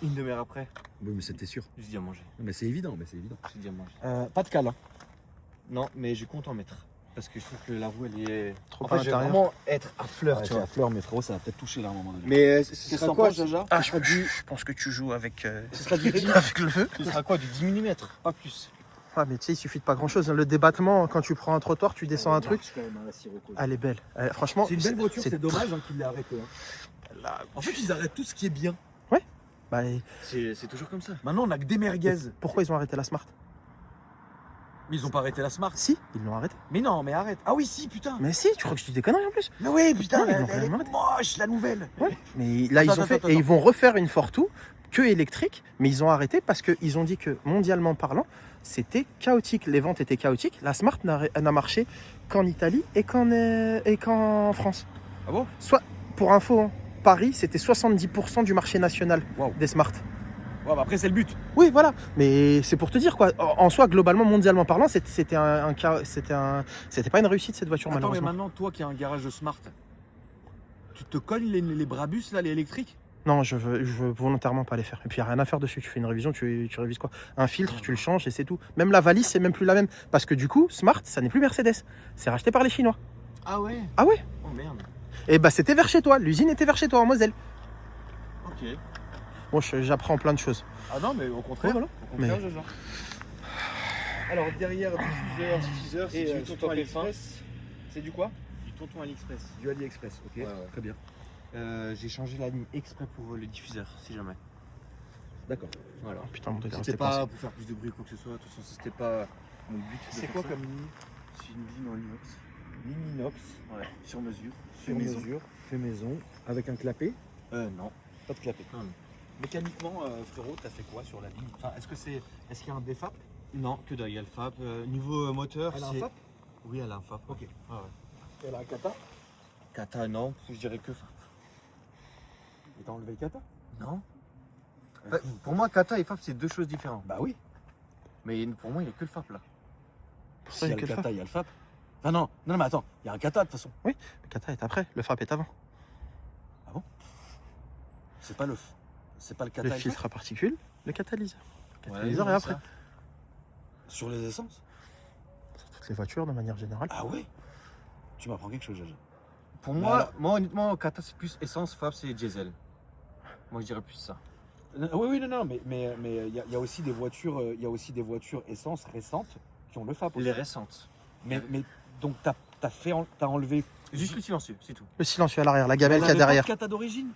Une demi-heure après, Oui, mais c'était sûr. j'ai dit à manger. Mais c'est évident, mais c'est évident. J'ai dit à manger. Pas de cale. Hein. Non, mais je compte en mettre. Parce que je trouve que la roue, elle est. Trop En à fait, je vais l'intérieur. vraiment être à fleur, Ouais, tu c'est vois. à fleur, mais frérot, ça va peut-être toucher là à un moment donné. Mais ce Qu'est-ce sera que t'en quoi, penses, Jaja? Ah, je pense que tu joues avec, Ce sera du 10 avec le feu. Ce sera quoi, du 10 mm, pas plus. Ah, mais tu sais, il suffit de pas grand chose. Le débattement, quand tu prends un trottoir, tu descends un truc. Quand même, hein, la Sirocco. Elle est belle. Franchement, C'est une belle voiture, c'est dommage tr- hein, qu'ils l'aient arrêté. Hein. Là, En fait, ils arrêtent tout ce qui est bien. bah, et C'est toujours comme ça. Maintenant, on a que des merguez. pourquoi ils ont arrêté la Smart? Mais ils ont pas arrêté la Smart. Si, ils l'ont arrêté. Mais non, mais arrête. Ah oui, si, putain. Mais si, tu crois que je dis des conneries en plus? Mais oui, putain, Ouais, ils l'ont elle est quand même moche, la nouvelle. Ouais. Mais là, Attends, ils ont fait. attends, Et ils vont refaire une Fortwo que électrique, mais ils ont arrêté parce qu'ils ont dit que mondialement parlant, c'était chaotique. Les ventes étaient chaotiques. La Smart n'a marché qu'en Italie et qu'en France. Ah bon? Soit, pour info, hein, Paris, c'était 70% du marché national Waouh. des Smart. Ouais, bah après, c'est le but. Oui, voilà. Mais c'est pour te dire quoi. En soi, globalement, mondialement parlant, c'était pas une réussite cette voiture Attends, mais malheureusement. maintenant, toi qui as un garage de Smart, tu te cognes les Brabus, là, les électriques? Non, je veux volontairement pas les faire. Et puis, il n'y a rien à faire dessus. Tu fais une révision, tu révises quoi? Un filtre, tu le changes et c'est tout. Même la valise, c'est même plus la même. Parce que du coup, Smart, ça n'est plus Mercedes. C'est racheté par les Chinois. Ah ouais? Ah ouais? Oh merde. Et bah, c'était vers chez toi. L'usine était vers chez toi, en Moselle. Ok. Bon, j'apprends plein de choses. Ah non, mais au contraire. Ouais, voilà. Au contraire, Mais- Jaja. Alors derrière diffuseur, Diffuseur, c'est et du tonton Stop F1. AliExpress. C'est du quoi? Du tonton AliExpress. Du AliExpress, ok. Ouais, ouais. Très bien. J'ai changé la ligne exprès pour le diffuseur, si jamais. D'accord. Voilà. Oh, putain, mon délire, C'était c'était pas pour faire plus de bruit ou quoi que ce soit. De toute façon, c'était pas mon but. de C'est faire quoi ça. comme ligne? C'est une ligne en inox. Ligne inox, Ouais. Sur mesure. sur maison. mesure, fait maison, avec un clapet? Non. Pas de clapet. Non, non. Mécaniquement, frérot, t'as fait quoi sur la ligne? Enfin, est-ce qu'il y a un DFAP? Non, que dalle, il y a le FAP. Niveau moteur, Elle a un c'est. FAP? Oui, elle a un FAP. Ok. Ouais, ouais. Elle a un kata? Kata, non, je dirais que FAP. Et t'as enlevé le kata? Non. Pour moi, Kata et FAP, c'est deux choses différentes. Bah oui. Mais pour moi, il n'y a que le FAP là. Pour ça, S'il il y y a a le que le kata, FAP. il y a le FAP. Ah non, non, mais attends, il y a un kata de toute façon. Le kata est après, le FAP est avant. C'est pas le kata Le et le FAP. filtre à particules, le catalyseur. Le Ouais, catalyseur oui, est c'est après. ça. Sur les essences? Sur toutes les voitures de manière générale. Ah ouais? Tu m'apprends quelque chose, Jaja. Pour Mais moi, alors- moi, honnêtement, Kata, c'est plus essence, FAP, c'est diesel. Moi, je dirais plus ça. Oui, oui, non, mais il y a aussi des voitures, essence récentes qui ont le FAP aussi. Les récentes. Mais donc t'as enlevé. Juste le silencieux, c'est tout. Le silencieux à l'arrière, la gamelle Elle qu'il y a avait pas derrière. de kata d'origine?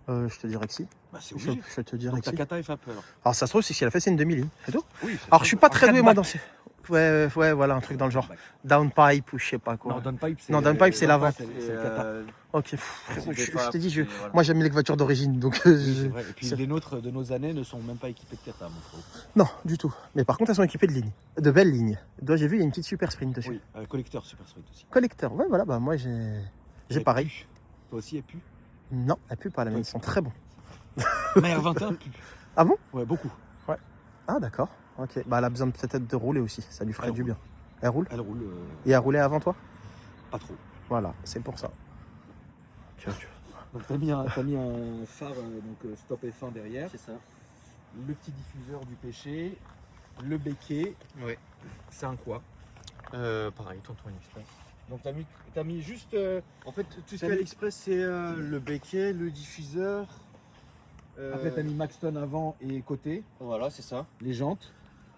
Je te dirais que si. Bah c'est Je, obligé. je te dirais Donc que ta si. kata et FAP alors. Alors ça se trouve, c'est ce qu'elle a fait, c'est une demi-ligne. C'est tout. Oui. Alors je suis pas très doué moi dans ces. Ouais, voilà, un truc dans le genre. Downpipe ou je sais pas quoi. Non, downpipe c'est. Non, downpipe, c'est l'avant. C'est le kata. Ok, pff, c'est je des t'ai dit, FAP, et voilà. moi j'aime les voitures d'origine, donc Oui, c'est vrai. Et puis c'est- les nôtres de nos années ne sont même pas équipés de kata, mon frère. non, du tout. Mais par contre, elles sont équipées de lignes, de belles lignes. Toi, j'ai vu, il y a une petite super sprint dessus. Oui, collecteur super sprint aussi. Collecteur, ouais, voilà, bah moi j'ai Elle pareil. pue. Toi aussi, elle pue. Non, elle pue pas, la mienne, ils sont très bons. Ma R21 pue. Ah bon? Ouais, beaucoup. Ah d'accord, ok. Bah elle a besoin peut-être de rouler aussi, ça lui ferait Elle du roule. bien. Elle roule? Elle roule Et elle roulait avant toi? pas trop. Voilà, c'est pour ça. Donc t'as mis un phare Stop F1 derrière. C'est ça. Le petit diffuseur du péché, le béquet. Oui. C'est un quoi? Pareil, tonton AliExpress. Donc t'as mis juste. En fait, tout ce T'as qu'à mis- l'Express, c'est le béquet, le diffuseur. Après t'as mis Maxton avant et côté, Voilà, c'est ça. les jantes.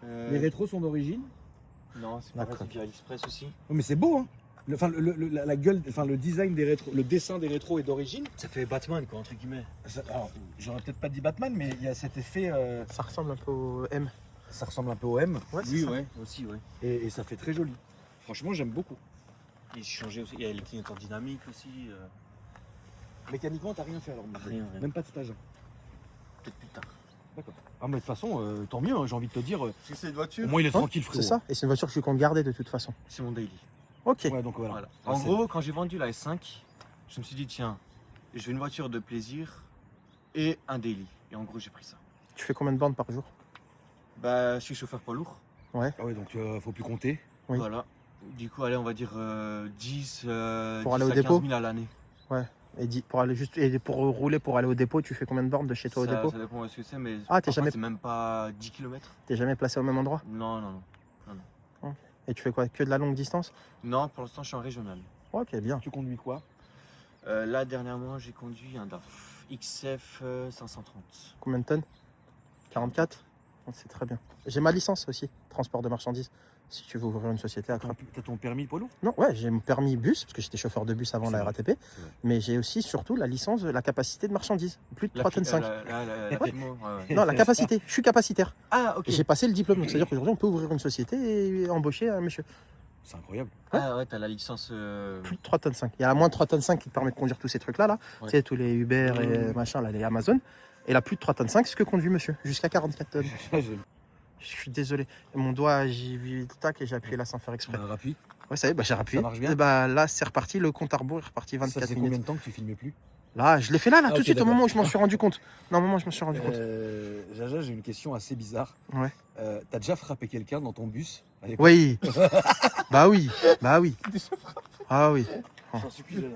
Les rétros sont d'origine. Non, c'est pas D'accord. c'est du AliExpress aussi. Oh, mais c'est beau hein. La gueule, le design des rétros, le dessin des rétros est d'origine. Ça fait Batman, quoi, entre guillemets. Alors, j'aurais peut-être pas dit Batman, mais il y a cet effet. Ça ressemble un peu au M. Ça ressemble un peu au M. Ouais, c'est Oui, ça. ouais, aussi, ouais. Et ça fait très joli. Franchement, j'aime beaucoup. Il s'est changé aussi. Il y a les clignotants dynamiques aussi. Mécaniquement, t'as rien fait alors. Miguel. Rien. Même pas de stage. Peut-être plus tard. D'accord. Ah, mais de toute façon, tant mieux, hein, j'ai envie de te dire. Si c'est une voiture, Au moins, il est Hein, tranquille, frérot. C'est ça, et c'est une voiture que je compte garder de toute façon. c'est mon daily. Ok. Ouais, donc voilà. Voilà. Ah, En c'est- gros, quand j'ai vendu la S5, je me suis dit, tiens, je veux une voiture de plaisir et un daily. Et en gros, j'ai pris ça. Tu fais combien de bornes par jour? Bah, je suis chauffeur poids lourd. Ah ouais, donc faut plus compter. Oui. Voilà. Du coup, allez, on va dire 10, Pour aller 10 au à dépôt 15 000 à l'année. Et pour rouler, pour aller au dépôt, tu fais combien de bornes de chez toi au Ça- dépôt? Ça dépend de ce que c'est, mais Ah, t'es parfois, jamais- c'est même pas 10 km. T'es jamais placé au même endroit? Non, non, non. Et tu fais quoi? Que de la longue distance? Non, pour l'instant, je suis en régional. Ok, bien. Tu conduis quoi? Là, dernièrement, j'ai conduit un DAF XF 530. Combien de tonnes? 44? C'est très bien. J'ai ma licence aussi, transport de marchandises. Si tu veux ouvrir une société à Crap. T'as ton permis poids lourd? Non, ouais, j'ai mon permis bus, parce que j'étais chauffeur de bus avant C'est la vrai. RATP. C'est vrai. Mais j'ai aussi surtout la licence, la capacité de marchandises. Plus de 3 tonnes 5. La Ouais. Fimo, ouais. Non, la capacité. Je suis capacitaire. Ah, ok. J'ai passé le diplôme. Donc, c'est-à-dire qu'aujourd'hui, on peut ouvrir une société et embaucher un monsieur. C'est incroyable. Ah, ouais, t'as la licence. Plus de 3 tonnes 5. Il y a la moins de 3 tonnes 5 qui te permet de conduire tous ces trucs-là. Là. Ouais. Tu sais, tous les Uber et machin, là, les Amazon. Et là, plus de 3 tonnes 5, ce que conduit monsieur. Jusqu'à 44 tonnes. Je suis désolé. Mon doigt, j'ai vu le tac et j'ai appuyé là sans faire exprès. Rapide. Ouais, ça y est, bah, j'ai rappuyé. Ça marche bien Et bah, là, c'est reparti. Le compte à rebours est reparti Ça 24 fait minutes. combien de temps que tu filmais plus? Là, je l'ai fait là, Ah, tout de ok, suite, au d'accord. moment où je m'en suis rendu compte. Non, au moment où je m'en suis rendu compte. Jaja, j'ai une question assez bizarre. Ouais. T'as déjà frappé quelqu'un dans ton bus à l'époque? Oui. Bah oui. Bah oui. Ah oui. J'en suis plus Jaja.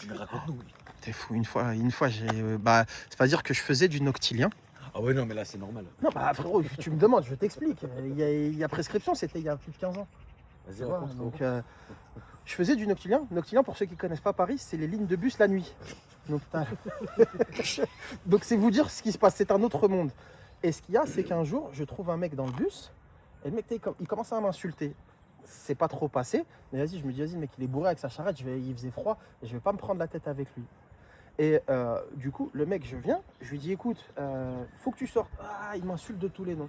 Mais raconte-nous. T'es fou. Une fois, j'ai. Bah, c'est pas dire que je faisais du noctilien. Ah ouais, non, mais là, c'est normal. Non, bah frérot, tu me demandes, je t'explique. Il y a prescription, c'était il y a plus de 15 ans. Vas-y, Tu vois, raconte. donc, je faisais du noctilien. Noctilien, pour ceux qui connaissent pas Paris, c'est les lignes de bus la nuit. Donc, donc c'est vous dire ce qui se passe, c'est un autre monde. Et ce qu'il y a, c'est qu'un jour, je trouve un mec dans le bus Et le mec, il commence à m'insulter. C'est pas trop passé, mais vas-y, je me dis, vas-y, le mec, il est bourré avec sa charrette, il faisait froid, et je vais pas me prendre la tête avec lui. Et du coup, le mec, je viens, je lui dis, écoute, faut que tu sortes. Ah, il m'insulte de tous les noms.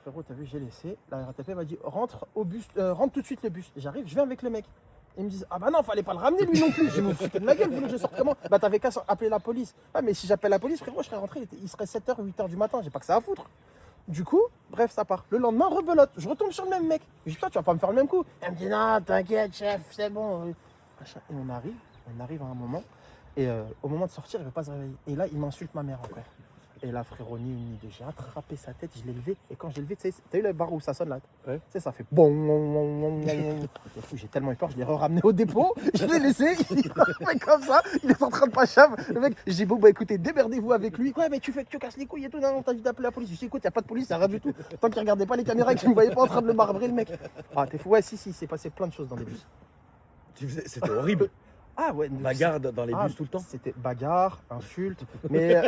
Frérot, t'as vu, j'ai laissé. La RATP m'a dit, rentre au bus, rentre tout de suite le bus. J'arrive, je viens avec le mec. Ils me disent, ah bah non, fallait pas le ramener lui non plus. Je me foutais de ma gueule, vous voulez que je sorte comment? Bah t'avais qu'à appeler la police. Ah, mais si j'appelle la police, frérot, je serais rentré, il serait 7h, 8h du matin, j'ai pas que ça à foutre. Du coup, bref, ça part. Le lendemain, rebelote. Je retombe sur le même mec. Je dis, toi, tu vas pas me faire le même coup. Elle me dit, non, t'inquiète, chef, c'est bon. Et on arrive à un moment. Et au moment de sortir, il veut pas se réveiller. Et là, il m'insulte ma mère encore. Et là, frérot, ni une ni deux. J'ai attrapé sa tête, je l'ai levé. Et quand je l'ai levé, tu sais, t'as eu la barre où ça sonne là? Ouais. Tu sais, ça fait bon. J'ai tellement eu peur, je l'ai ramené au dépôt. Je l'ai laissé. Il fait comme ça. Il est en train de pas chave. Le mec, j'ai dit, bon, bah écoutez, démerdez-vous avec lui. Ouais, mais tu fais que tu casses les couilles et tout. Non, t'as envie d'appeler la police. Je dis, écoute, y a pas de police, y a rien du tout. Tant qu'il regardait pas les caméras et qu'il me voyait pas en train de le marbrer, le mec. Ah, t'es fou. Ouais, si, il s'est passé plein de choses dans les bus. C'était horrible. Ah ouais, Bagarre dans les bus tout le temps. C'était bagarre, insulte, mais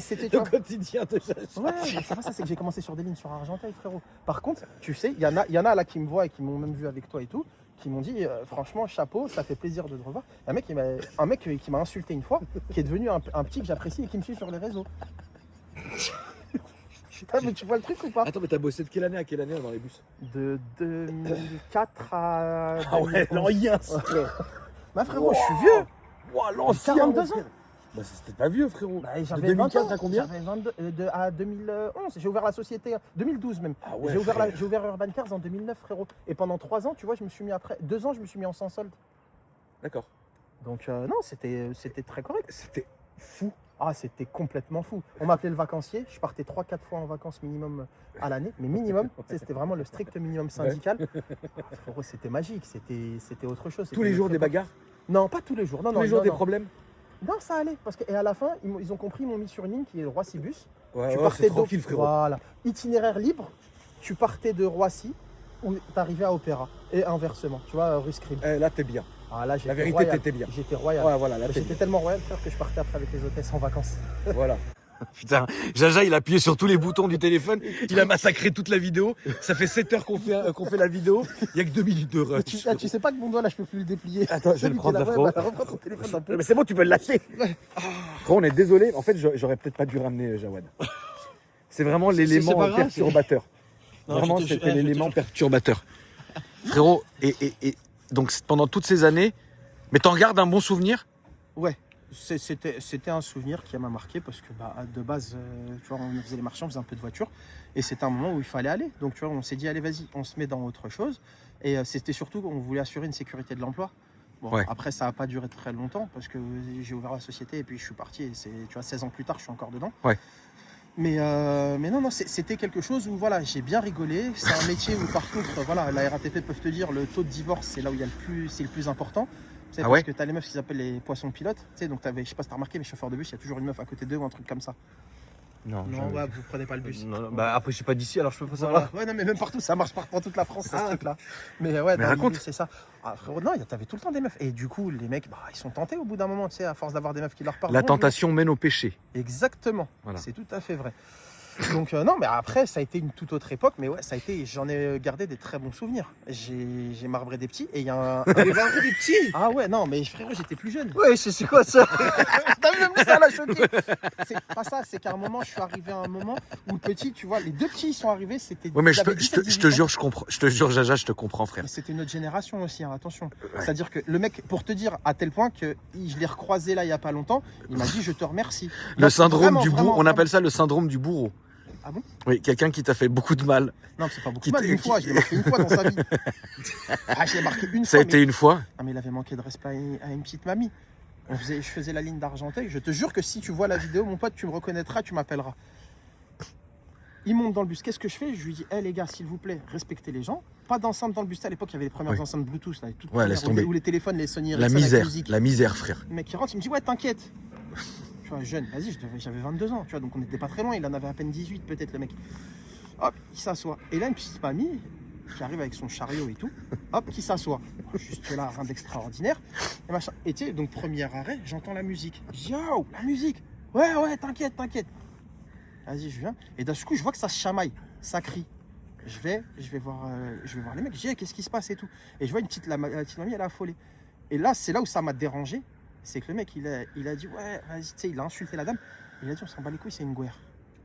c'était tu Le vois. quotidien de Jaja. Ouais, mais c'est pas ça, c'est que j'ai commencé sur des lignes sur Argenteuil, frérot. Par contre, tu sais, il y en a là qui me voient et qui m'ont même vu avec toi et tout, qui m'ont dit franchement chapeau, ça fait plaisir de te revoir. Un mec qui m'a insulté une fois, qui est devenu un petit que j'apprécie et qui me suit sur les réseaux. Ah, mais tu vois le truc ou pas? Attends, mais t'as bossé de quelle année à quelle année dans les bus? De 2004 à. Ah ouais, 2011. l'ancien. Bah frérot, je suis vieux. Wow, l'ancien. 42 ans. Bah c'était pas vieux, frérot. Bah, De j'avais 2015 20 ans. à combien? J'avais 22, à 2011. J'ai ouvert la société, 2012 même. Ah ouais, J'ai ouvert Urban Cars en 2009, frérot. Et pendant 3 ans, tu vois, je me suis mis après. 2 ans, je me suis mis en sans solde. D'accord. Donc non, c'était très correct. C'était fou. Ah, c'était complètement fou. On m'appelait le vacancier. Je partais 3-4 fois en vacances minimum à l'année. Mais minimum, tu sais, c'était vraiment le strict minimum syndical. Ah, frérot, c'était magique. C'était autre chose. Tous les jours des bagarres? Non, pas tous les jours. Non, Tous les jours des problèmes? Non, ça allait. Et à la fin, ils ont compris, ils m'ont mis sur une ligne qui est le Roissy-Bus. Ouais, Tu ouais, partais c'est tranquille, frérot. Voilà. Itinéraire libre, tu partais de Roissy ou t'arrivais à Opéra. Et inversement, tu vois, rue Scribe. Là, t'es bien. Ah, là, La vérité, royal. t'étais bien. J'étais royal. Ouais, voilà, là, t'es J'étais bien. tellement royal, frère, que je partais après avec les hôtesses en vacances. Voilà. Putain, Jaja, il a appuyé sur tous les boutons du téléphone. Il a massacré toute la vidéo. Ça fait 7 heures qu'on fait la vidéo. Il n'y a que 2 minutes de rush. Tu sais pas que mon doigt, là, je peux plus le déplier. Attends, je vais le prendre là, frérot. Reprends ton téléphone un peu. Mais c'est bon, tu peux le lâcher. Frérot, on est désolé. En fait, j'aurais peut-être pas dû ramener Jawad. C'est vraiment l'élément pas grave, perturbateur. Non, Vraiment, je te c'était jure, l'élément perturbateur. Frérot, et donc pendant toutes ces années, mais t'en gardes un bon souvenir? Ouais, c'était un souvenir qui m'a marqué parce que bah, de base, tu vois, on faisait les marchés, on faisait un peu de voiture et c'était un moment où il fallait aller. Donc tu vois, on s'est dit allez vas-y, on se met dans autre chose et c'était surtout qu'on voulait assurer une sécurité de l'emploi. Bon, Ouais. après ça n'a pas duré très longtemps parce que j'ai ouvert la société et puis je suis parti et tu vois 16 ans plus tard, je suis encore dedans. Ouais. Mais non, c'était quelque chose où voilà, j'ai bien rigolé. C'est un métier où par contre, voilà, la RATP peuvent te dire le taux de divorce, c'est là où il y a c'est le plus important. Tu sais, Ah parce ouais que tu as les meufs qu'ils appellent les poissons pilotes. Tu sais, donc je sais pas si tu as remarqué, les chauffeurs de bus, il y a toujours une meuf à côté d'eux ou un truc comme ça. Non, Non, ouais, vous prenez pas le bus. non, bah après je suis pas d'ici alors je peux pas Voilà. savoir. Ouais, non, mais même partout, ça marche partout dans toute la France, ce Ah. truc-là. Mais ouais, Mais dans raconte. les bus, c'est ça. Ah, frérot, non, t'avais tout le temps des meufs. Et du coup, les mecs, bah, ils sont tentés au bout d'un moment, tu sais, à force d'avoir des meufs qui leur parlent. La Bonjour. tentation mène au péché. Exactement. Voilà. C'est tout à fait vrai. Donc non, mais après, ça a été une toute autre époque. Mais ouais, j'en ai gardé des très bons souvenirs. J'ai marbré des petits et il y a un... Des petits. Ah ouais, non, mais frérot, j'étais plus jeune. Ouais, c'est quoi ça? T'as vu, même ça l'a choqué. C'est pas ça, c'est qu'à un moment, je suis arrivé à un moment où le petit, tu vois, les deux petits, ils sont arrivés, c'était... Ouais, mais ils je avaient te 17, jure, 18 ans. je comprends. Je te jure, Jaja, je te comprends, frère. Mais c'était notre génération aussi, hein, attention. Ouais. C'est-à-dire que le mec, pour te dire à tel point que je l'ai recroisé là il y a pas longtemps, il m'a dit je te remercie. Le Donc, syndrome vraiment, du bourreau, vraiment, on appelle ça le syndrome du bourreau. Ah bon? Oui, quelqu'un qui t'a fait beaucoup de mal. Non, c'est pas beaucoup Qui mal, t- une qui- fois, je l'ai marqué une fois dans sa vie. Ah, je l'ai marqué une Ça a fois. été une fois. Ah, mais il avait manqué de respect à une petite mamie. Je faisais la ligne d'Argenteuil. Je te jure que si tu vois la vidéo, mon pote, tu me reconnaîtras, tu m'appelleras. Il monte dans le bus. Qu'est-ce que je fais? Je lui dis, hé les gars, s'il vous plaît, respectez les gens. Pas d'enceinte dans le bus. À l'époque, il y avait les premières Ouais. enceintes Bluetooth, là, toutes Ouais, laisse premières, tomber. où les téléphones, les Sony La Ericsson avec misère, musique. la misère, frère. Le mec qui rentre, il me dit, ouais, t'inquiète. Tu vois, jeune, vas-y, j'avais 22 ans, tu vois, donc on n'était pas très loin. Il en avait à peine 18, peut-être, le mec. Hop, il s'assoit. Et là, une petite mamie qui arrive avec son chariot et tout, hop, qui s'assoit. Juste là, rien d'extraordinaire. Et machin. Et tu sais, donc premier arrêt, j'entends la musique. Je dis, oh, la musique. Ouais, t'inquiète. Vas-y, je viens. Et d'un coup, je vois que ça se chamaille, ça crie. Je vais voir les mecs. Je dis, hey, qu'est-ce qui se passe et tout. Et je vois la petite mamie, elle est affolée. Et là, c'est là où ça m'a dérangé. C'est que le mec, il a dit, ouais, vas-y, tu sais, il a insulté la dame. Il a dit, on s'en bat les couilles, c'est une guerre.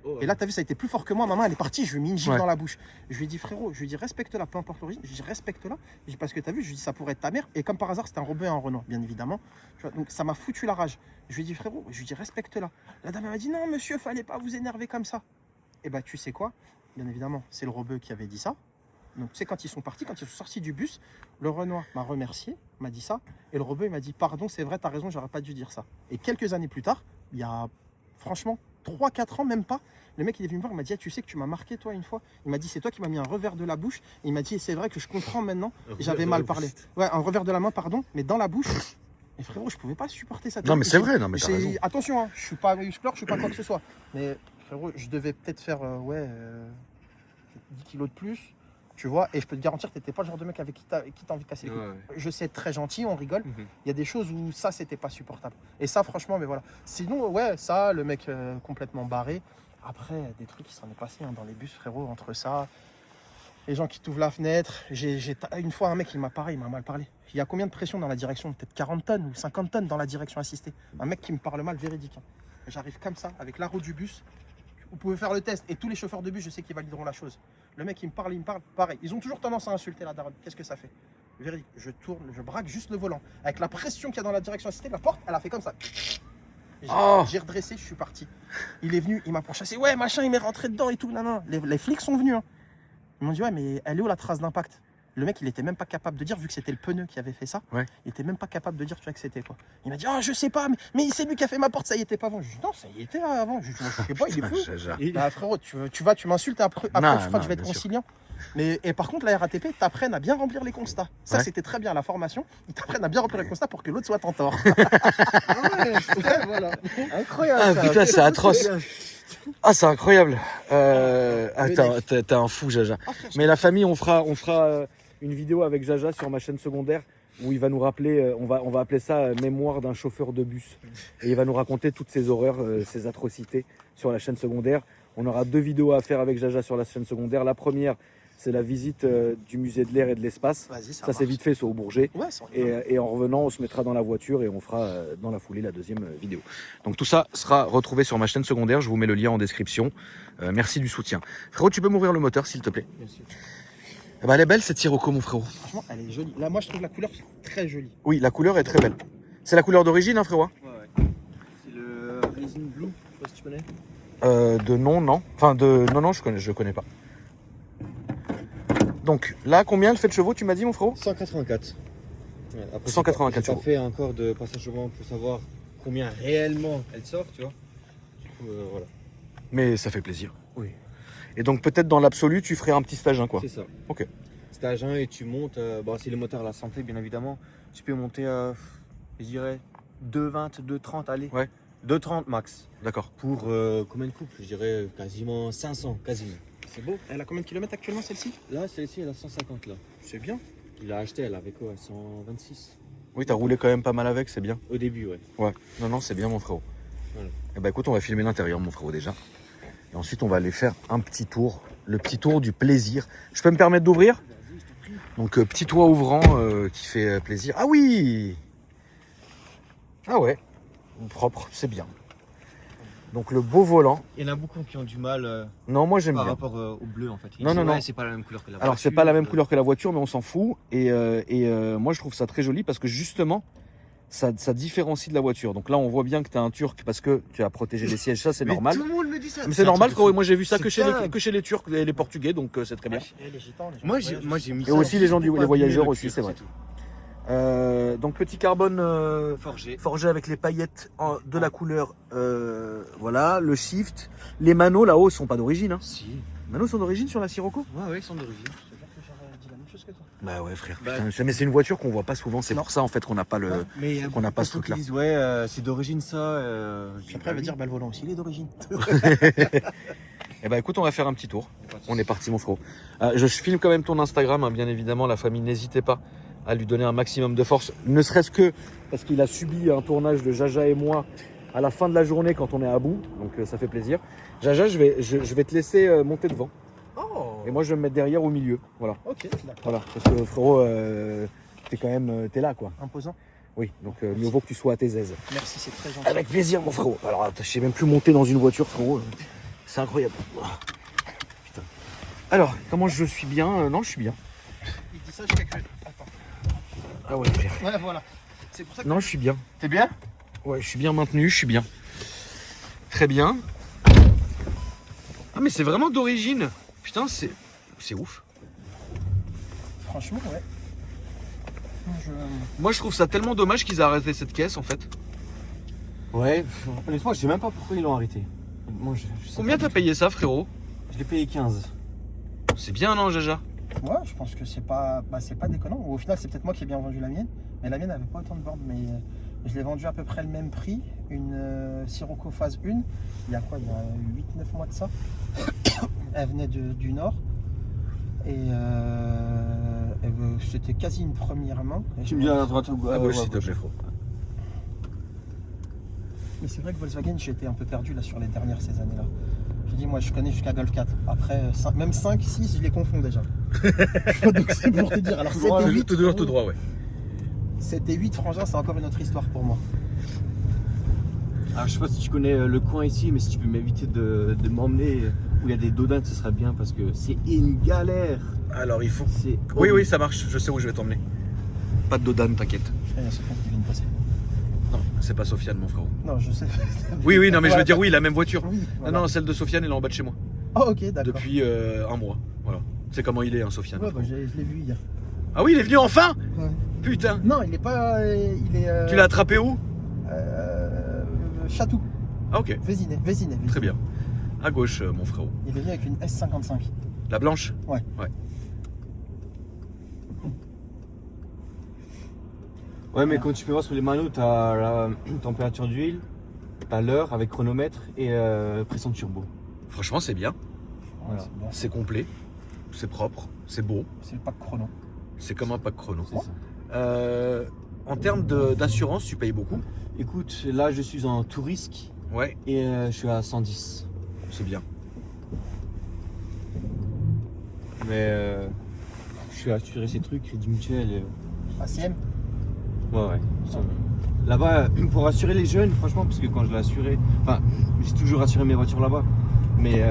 Oh, Et là, t'as vu, ça a été plus fort que moi. Ma main, elle est partie. Je lui ai mis une gifle Ouais. dans la bouche. Je lui ai dit, frérot, je lui ai dit, respecte-la, peu importe l'origine. Je lui ai dit, respecte-la. Je dis, parce que t'as vu, je lui ai dit, ça pourrait être ta mère. Et comme par hasard, c'était un Robin et un Renault, bien évidemment. Tu vois, donc ça m'a foutu la rage. Je lui ai dit, frérot, je lui ai dit, respecte-la. La dame, elle m'a dit, non, monsieur, fallait pas vous énerver comme ça. Et bah, tu sais quoi? Bien évidemment, c'est le Robeux qui avait dit ça. Donc, tu sais, quand ils sont partis, quand ils sont sortis du bus, le Renoir m'a remercié, m'a dit ça. Et le Robeux, il m'a dit, pardon, c'est vrai, t'as raison, j'aurais pas dû dire ça. Et quelques années plus tard, il y a franchement 3-4 ans, même pas, le mec il est venu me voir, il m'a dit, ah, tu sais que tu m'as marqué toi une fois. Il m'a dit, c'est toi qui m'as mis un revers de la bouche. Et il m'a dit, et c'est vrai que je comprends maintenant, j'avais mal parlé. Ouais, un revers de la main, pardon, mais dans la bouche. Et frérot, je pouvais pas supporter ça. Non, mais c'est vrai, non, mais t'as raison. Attention, hein, je suis pas muscleur, je suis pas quoi que ce soit. Mais frérot, je devais peut-être faire 10 kilos de plus. Tu vois, et je peux te garantir que t'étais pas le genre de mec avec qui t'as envie de casser les couilles. Ouais. Je sais être très gentil, on rigole. Mhm. Il y a des choses où ça, c'était pas supportable. Et ça, franchement, mais voilà. Sinon, ouais, ça, le mec complètement barré. Après, des trucs qui s'en est passé hein, dans les bus, frérot, entre ça, les gens qui t'ouvrent la fenêtre. Une fois, un mec, il m'a mal parlé. Il y a combien de pression dans la direction? Peut-être 40 tonnes ou 50 tonnes dans la direction assistée. Un mec qui me parle mal, véridique. Hein. J'arrive comme ça, avec la roue du bus. Vous pouvez faire le test. Et tous les chauffeurs de bus, je sais qu'ils valideront la chose. Le mec, il me parle. Pareil. Ils ont toujours tendance à insulter la daronne. Qu'est-ce que ça fait? Véridique. Je tourne, je braque juste le volant. Avec la pression qu'il y a dans la direction assistée, la porte, elle a fait comme ça. J'ai redressé, je suis parti. Il est venu, il m'a pourchassé. Ouais, machin, il m'est rentré dedans et tout. Non. Les flics sont venus. Hein. Ils m'ont dit, ouais, mais elle est où la trace d'impact? Le mec, il était même pas capable de dire, vu que c'était le pneu qui avait fait ça, Ouais. il était même pas capable de dire, tu vois, que c'était quoi. Il m'a dit, ah, je sais pas, mais c'est lui qui a fait ma porte, ça y était pas avant. Je dis, non, ça y était avant. Je sais pas, il est fou. Bah, frérot, tu m'insultes après, Non, je crois que je vais être bien sûr. conciliant. Et par contre, la RATP t'apprennent à bien remplir les constats. Ça, Ouais. c'était très bien, la formation. Ils t'apprennent à bien remplir les constats pour que l'autre soit en tort. Voilà. Incroyable. Ah ça. putain, c'est atroce. Ah, c'est incroyable. Mais T'es un fou, Jaja. Ah, frère, Mais la famille, on fera une vidéo avec Jaja sur ma chaîne secondaire où il va nous rappeler, on va appeler ça mémoire d'un chauffeur de bus. Et il va nous raconter toutes ces horreurs, ces atrocités sur la chaîne secondaire. On aura 2 vidéos à faire avec Jaja sur la chaîne secondaire. La première, c'est la visite du musée de l'air et de l'espace. Vas-y, Ça, c'est vite fait, c'est au Bourget. Ouais, ça, on y va. Et en revenant, on se mettra dans la voiture et on fera dans la foulée la deuxième vidéo. Donc tout ça sera retrouvé sur ma chaîne secondaire. Je vous mets le lien en description. Merci du soutien. Frérot, tu peux m'ouvrir le moteur, s'il te plaît? Bien sûr. Eh ben, elle est belle cette Sirocco, mon frérot. Franchement, elle est jolie. Là, moi, je trouve la couleur très jolie. Oui, la couleur est très belle. C'est la couleur d'origine, hein, frérot? Ouais. C'est le Raisin Blue, je sais pas si tu connais. De non, non. Enfin, non, je connais pas. Donc, là, combien le fait de chevaux, tu m'as dit, mon frérot? 184. Ouais, après, 184 j'ai pas chevaux. fait encore de passage au vent pour savoir combien réellement elle sort, tu vois. Du coup, voilà. Mais ça fait plaisir. Oui. Et donc, peut-être dans l'absolu, tu ferais un petit stage 1, quoi. C'est ça. Ok. Stage 1 et tu montes, c'est le moteur à la santé, bien évidemment. Tu peux monter à, je dirais, 2,20, 2,30, allez. Ouais. 2,30 max. D'accord. Pour combien de couples? Je dirais quasiment 500, quasiment. C'est beau. Elle a combien de kilomètres actuellement, celle-ci? Là, celle-ci, elle a 150 là. C'est bien. Il l'a acheté, elle avait quoi? 126. Oui, t'as roulé quand même pas mal avec, c'est bien. Au début, ouais. Ouais. Non, c'est bien, mon frérot. Voilà. Eh ben, écoute, on va filmer l'intérieur, mon frérot, déjà. Et ensuite, on va aller faire un petit tour. Le petit tour du plaisir. Je peux me permettre d'ouvrir? Donc, petit toit ouvrant qui fait plaisir. Ah oui! Ah ouais. Propre, c'est bien. Donc, le beau volant. Il y en a beaucoup qui ont du mal Non, moi, j'aime par bien. rapport au bleu en fait. Ils Non, disent, non, ouais, non. c'est pas la même couleur que la voiture. Alors, c'est pas la même couleur que la voiture, mais on s'en fout. Et moi, je trouve ça très joli parce que justement, ça différencie de la voiture. Donc là, on voit bien que tu as un Turc parce que tu as protégé les sièges. Ça, c'est Mais normal. tout le monde me dit ça. Mais c'est normal, frérot. Moi, j'ai vu ça C'est que chez, dingue. que chez les Turcs et les Portugais, donc c'est très bien. Et les gitans, les gens Moi, qui voyagent. j'ai mis Et ça aussi les gens juste pour les pas voyageurs abîmer le aussi, cuir, c'est vrai. tout. Donc petit carbone Forgé. forgé avec les paillettes de la couleur. Voilà, le shift. Les manos là-haut sont pas d'origine. Hein. Si. Les manos sont d'origine sur la Sirocco? Ouais, ils sont d'origine. Je te jure que j'aurais dit la même chose que toi. Bah ouais, frère. Bah, Putain, mais c'est une voiture qu'on voit pas souvent. C'est Non. pour ça en fait qu'on n'a pas le. Mais il y a qu'on n'a pas ce beaucoup qui truc-là. disent ouais, c'est d'origine ça. Puis après, elle va dire, bah, le volant aussi, il est d'origine. Eh bah écoute, on va faire un petit tour. On est parti, mon frérot. Je filme quand même ton Instagram, hein, bien évidemment. La famille, n'hésitez pas à lui donner un maximum de force. Ne serait-ce que parce qu'il a subi un tournage de Jaja et moi à la fin de la journée quand on est à bout. Donc ça fait plaisir. Jaja, je vais te laisser monter devant. Oh, Et moi, je vais me mettre derrière au milieu. Voilà. Ok, d'accord. Voilà. Parce que frérot, t'es là, quoi. Imposant. Oui, donc mieux vaut que tu sois à tes aises. Merci, c'est très gentil. Avec plaisir, mon frérot. Alors, attends, je sais même plus monter dans une voiture, frérot. C'est incroyable. Putain. Alors, comment je suis bien? Non, je suis bien. Il dit ça, je calcule. Attends. Ah ouais, frère. Ouais, voilà. C'est pour ça que. Non, je suis bien. T'es bien? Ouais, je suis bien maintenu, je suis bien. Très bien. Ah, mais c'est vraiment d'origine. Putain, c'est ouf. Franchement, ouais. Moi, je trouve ça tellement dommage qu'ils aient arrêté cette caisse, en fait. Ouais, honnêtement, je sais même pas pourquoi ils l'ont arrêté. Moi, je sais Combien pas t'as du payé ça, frérot? tout. Je l'ai payé 15. C'est bien, non, Jaja? Ouais, je pense que c'est pas déconnant. Au final, c'est peut-être moi qui ai bien vendu la mienne. Mais la mienne n'avait pas autant de bornes. Mais je l'ai vendue à peu près le même prix. Une Sirocco phase 1. Il y a quoi? Il y a 8-9 mois de ça. Elle venait du nord. Et c'était quasi une première main. Et Tu me dis à droite ou À gauche, s'il te plaît, frérot. Mais c'est vrai que Volkswagen, j'ai été un peu perdu là sur les dernières ces années-là. J'ai dit, moi je connais jusqu'à Golf 4. Après, même 5, 6, je les confonds déjà. Donc c'est pour te dire. Alors 7 et 8, Tout droit, ouais. 7 et 8 frangins, c'est encore une autre histoire pour moi. Alors, je sais pas si tu connais le coin ici, mais si tu peux m'éviter de m'emmener où il y a des dodans, ce serait bien parce que c'est une galère. Alors, il faut... C'est Oui, ça marche. Je sais où je vais t'emmener. Pas de dodane, t'inquiète. Il y a Sofiane qui vient de passer. Non, c'est pas Sofiane, mon frérot. Non, je sais. Oui, non, mais je veux dire, oui, la même voiture. Oui, voilà. Non, celle de Sofiane, elle est en bas de chez moi. Ah, ok, d'accord. Depuis un mois. Voilà. C'est comment il est, hein, Sofiane. Ouais, bah, je l'ai vu hier. Ah oui, il est venu enfin. Ouais. Putain. Non, il est pas. Il est. Tu l'as attrapé où? Chatou. Ah, ok. Vésiné. Très bien. À gauche, mon frérot. Il est venu avec une S55. La blanche? Ouais. Ouais, mais comme tu peux voir sur les manos, t'as la température d'huile, t'as l'heure avec chronomètre et pression turbo. Franchement, c'est bien. Voilà. C'est bon. C'est complet. C'est propre. C'est beau. C'est le pack chrono. C'est comme un pack chrono. C'est ça. En termes d'assurance, tu payes beaucoup? Écoute, là je suis en tout risque Ouais, et je suis à 110. c'est bien. Mais je suis assuré ces trucs, Crédit Mutuel. ACM. Ouais. Là-bas, pour assurer les jeunes, franchement, parce que quand je l'ai assuré, enfin, j'ai toujours assuré mes voitures là-bas. Mais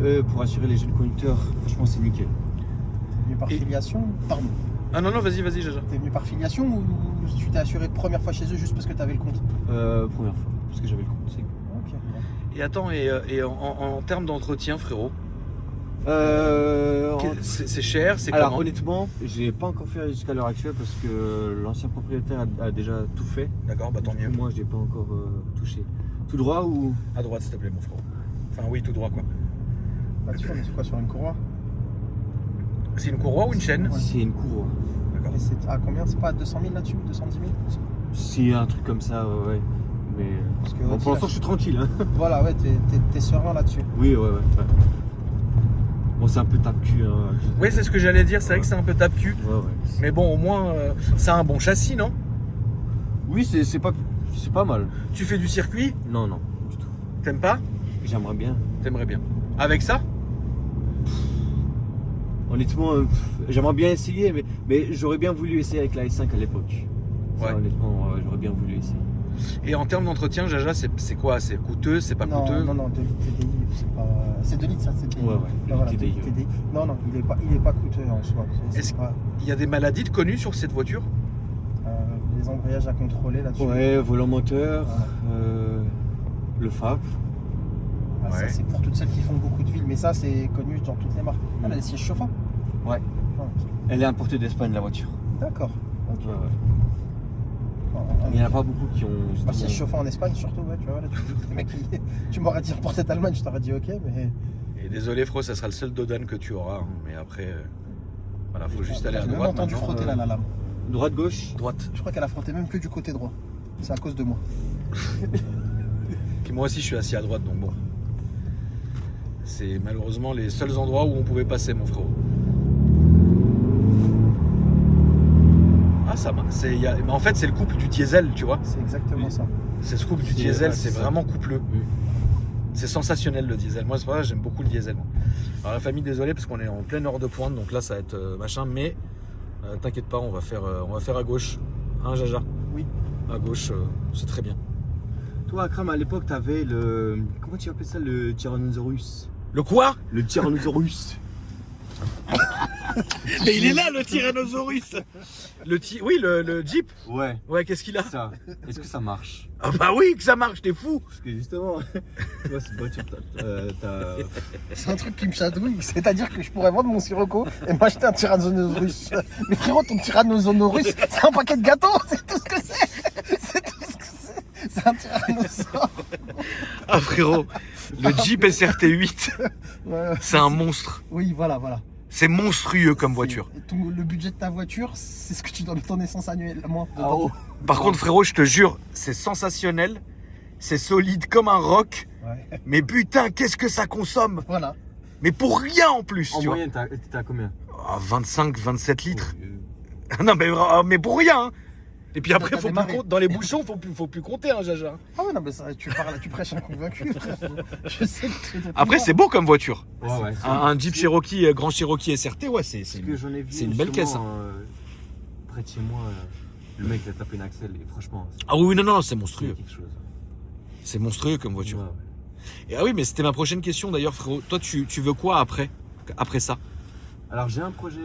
eux, pour assurer les jeunes conducteurs, franchement, c'est nickel. T'es venu par Et- filiation? Pardon. Ah non, vas-y, Jaja. T'es venu par filiation ou tu t'es assuré première fois chez eux juste parce que t'avais le compte? Première fois, parce que j'avais le compte. Ok. Et attends, et en termes d'entretien, frérot, En- c'est cher, c'est Alors comment? honnêtement, j'ai pas encore fait jusqu'à l'heure actuelle parce que l'ancien propriétaire a déjà tout fait. D'accord, bah tant mieux. Moi, j'ai pas encore touché. Tout droit ou À droite, s'il te plaît, mon frérot. Enfin, oui, tout droit, quoi. Là-dessus, on est sur quoi? Sur une courroie? C'est une courroie ou une chaîne? Ouais. c'est une cour? D'accord. Et c'est à combien? C'est pas à 200 000 là-dessus? 210 000? C'est un truc comme ça, ouais. Mais Parce que bon, Audi, pour l'instant, là, je suis tranquille. Hein. Voilà, ouais, t'es serein là-dessus. Oui, ouais. Bon, c'est un peu tape-cul. Hein. Oui, c'est ce que j'allais dire, c'est vrai que c'est un peu tape-cul. Ouais. Mais bon, au moins, ça a un bon châssis, non? Oui, c'est pas mal. Tu fais du circuit? Non, du tout. T'aimes pas? J'aimerais bien. T'aimerais bien. Avec ça? Honnêtement, j'aimerais bien essayer, mais j'aurais bien voulu essayer avec la S5 à l'époque. Ça, Ouais. honnêtement, j'aurais bien voulu essayer. Et en termes d'entretien, Jaja, c'est quoi? C'est coûteux? C'est pas Non, coûteux? non, 2 litres TDI, c'est pas. C'est 2 litres ça, c'est TDI. Ouais, Là, voilà, 2 TDI, litres ouais. TDI. Non, il est pas coûteux en soi. Est-ce- Pas, Il y a des maladies de connues sur cette voiture? les embrayages à contrôler là-dessus. Ouais, volant moteur, Ouais. le FAP. Ah, ça, Ouais. c'est pour toutes celles qui font beaucoup de villes, mais ça, c'est connu dans toutes les marques. Ah, mais les sièges chauffants? Ouais. Ah, ok. Elle est importée d'Espagne, la voiture. D'accord. Ok. Ouais. Ah, Il n'y en a pas beaucoup qui ont. Bah, justement- siège chauffant en Espagne, surtout, ouais, tu vois, là, les mecs, tu m'aurais dit importé d'Allemagne, je t'aurais dit ok, mais. Et désolé, Fro, ça sera le seul Dodan que tu auras. Hein, mais après, voilà, faut juste aller à J'ai même droite. entendu maintenant. frotter là, la lame. Droite, gauche. Droite. Je crois qu'elle a frotté même que du côté droit. C'est à cause de moi. Puis moi aussi, je suis assis à droite, donc bon. C'est malheureusement les seuls endroits où on pouvait passer, mon frérot. Ah, ça va. Mais en fait, c'est le couple du diesel, tu vois. C'est exactement ça. C'est ce couple du C'est- diesel, ouais, c'est c'est ça. vraiment coupleux. C'est sensationnel le diesel. Moi, c'est pour ça que j'aime beaucoup le diesel. Alors la famille, désolé, parce qu'on est en pleine heure de pointe, donc là, ça va être machin, mais t'inquiète pas, on va faire à gauche. Hein, Jaja? Oui. À gauche, c'est très bien. Toi, Akram, à l'époque, t'avais le. Comment tu appelles ça, le Tyrannosaurus? Le quoi? Le Tyrannosaurus. Mais il est là, le Tyrannosaurus. Oui, le Jeep. Ouais, Ouais, qu'est-ce qu'il a? ça. Est-ce que ça marche? Ah bah oui, que ça marche, t'es fou. Parce que justement, tu vois, cette voiture, t'as. C'est un truc qui me chatouille, c'est-à-dire que je pourrais vendre mon Sirocco et m'acheter un Tyrannosaurus. Mais frérot, ton Tyrannosaurus, c'est un paquet de gâteaux, c'est tout ce que c'est. C'est tout ce que c'est. C'est un tyrannosaure. Ah frérot, le Jeep SRT8, Ouais. c'est un monstre. Oui, voilà. C'est monstrueux comme voiture. Le budget de ta voiture, c'est ce que tu dois mettre ton essence annuelle, moins. Ah, oh. Par contre, frérot, je te jure, c'est sensationnel. C'est solide comme un roc. Ouais. Mais putain, qu'est-ce que ça consomme? Voilà. Mais pour rien en plus, En tu vois. moyenne, t'es à combien? 25, 27 litres. Non, mais pour rien. Hein. Et puis après, T'as faut plus démarré. dans les bouchons, faut plus compter, hein, Jaja. Ah ouais, non, mais ça, tu parles, tu prêches un convaincu. Frère. Je sais que tu es Après, c'est beau comme voiture. Ouais. Un Jeep Cherokee, Grand Cherokee SRT, ouais, c'est Parce que j'en ai vu. c'est une belle caisse, hein. Près de chez moi, le mec il a tapé une axle et franchement. Ah oui, non, c'est C'est monstrueux. quelque chose. C'est monstrueux comme voiture. Ouais. Et ah oui, mais c'était ma prochaine question d'ailleurs, frérot. Toi, tu veux quoi après ça? Alors j'ai un projet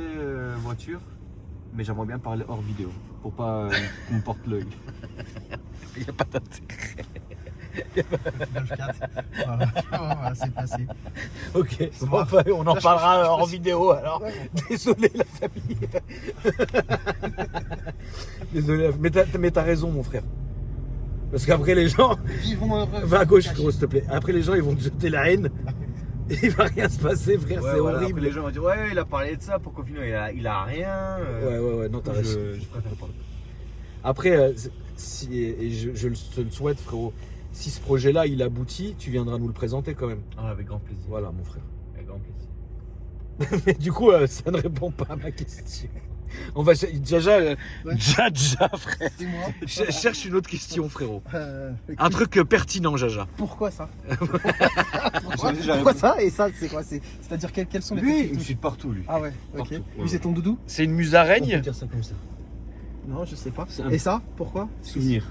voiture, mais j'aimerais bien parler hors vidéo pour pas qu'on me porte l'œil. Il n'y a pas d'intérêt. Voilà, c'est passé. Ok, on en parlera hors vidéo alors. Désolé la famille. Désolé, mais t'as raison mon frère. Parce qu'après les gens, Vivons heureux. va à gauche frérot s'il te plaît. Après les gens ils vont te jeter la haine. Et il va rien se passer frère, c'est horrible. Après, les gens vont dire ouais il a parlé de ça pour qu'au final il a rien. Ouais, non t'as raison. Je préfère parler. Après, et je te le souhaite frérot, si ce projet là il aboutit, tu viendras nous le présenter quand même. Ah, avec grand plaisir. Voilà mon frère. Avec grand plaisir. Mais du coup, ça ne répond pas à ma question. On va Jaja, Jaja, frère. C'est moi. Cherche une autre question, frérot. Écoute, Un truc pertinent, Jaja. Pourquoi ça J'avais- Pourquoi ça? Et ça, c'est quoi? C'est-à-dire quels sont les Lui, petits il me touches suit de partout lui. Ah ouais, ok. Partout, Lui, ouais. c'est ton doudou? C'est une On peut musaraigne dire ça comme ça. Non, je sais pas. C'est un- Et ça, pourquoi? Souvenir.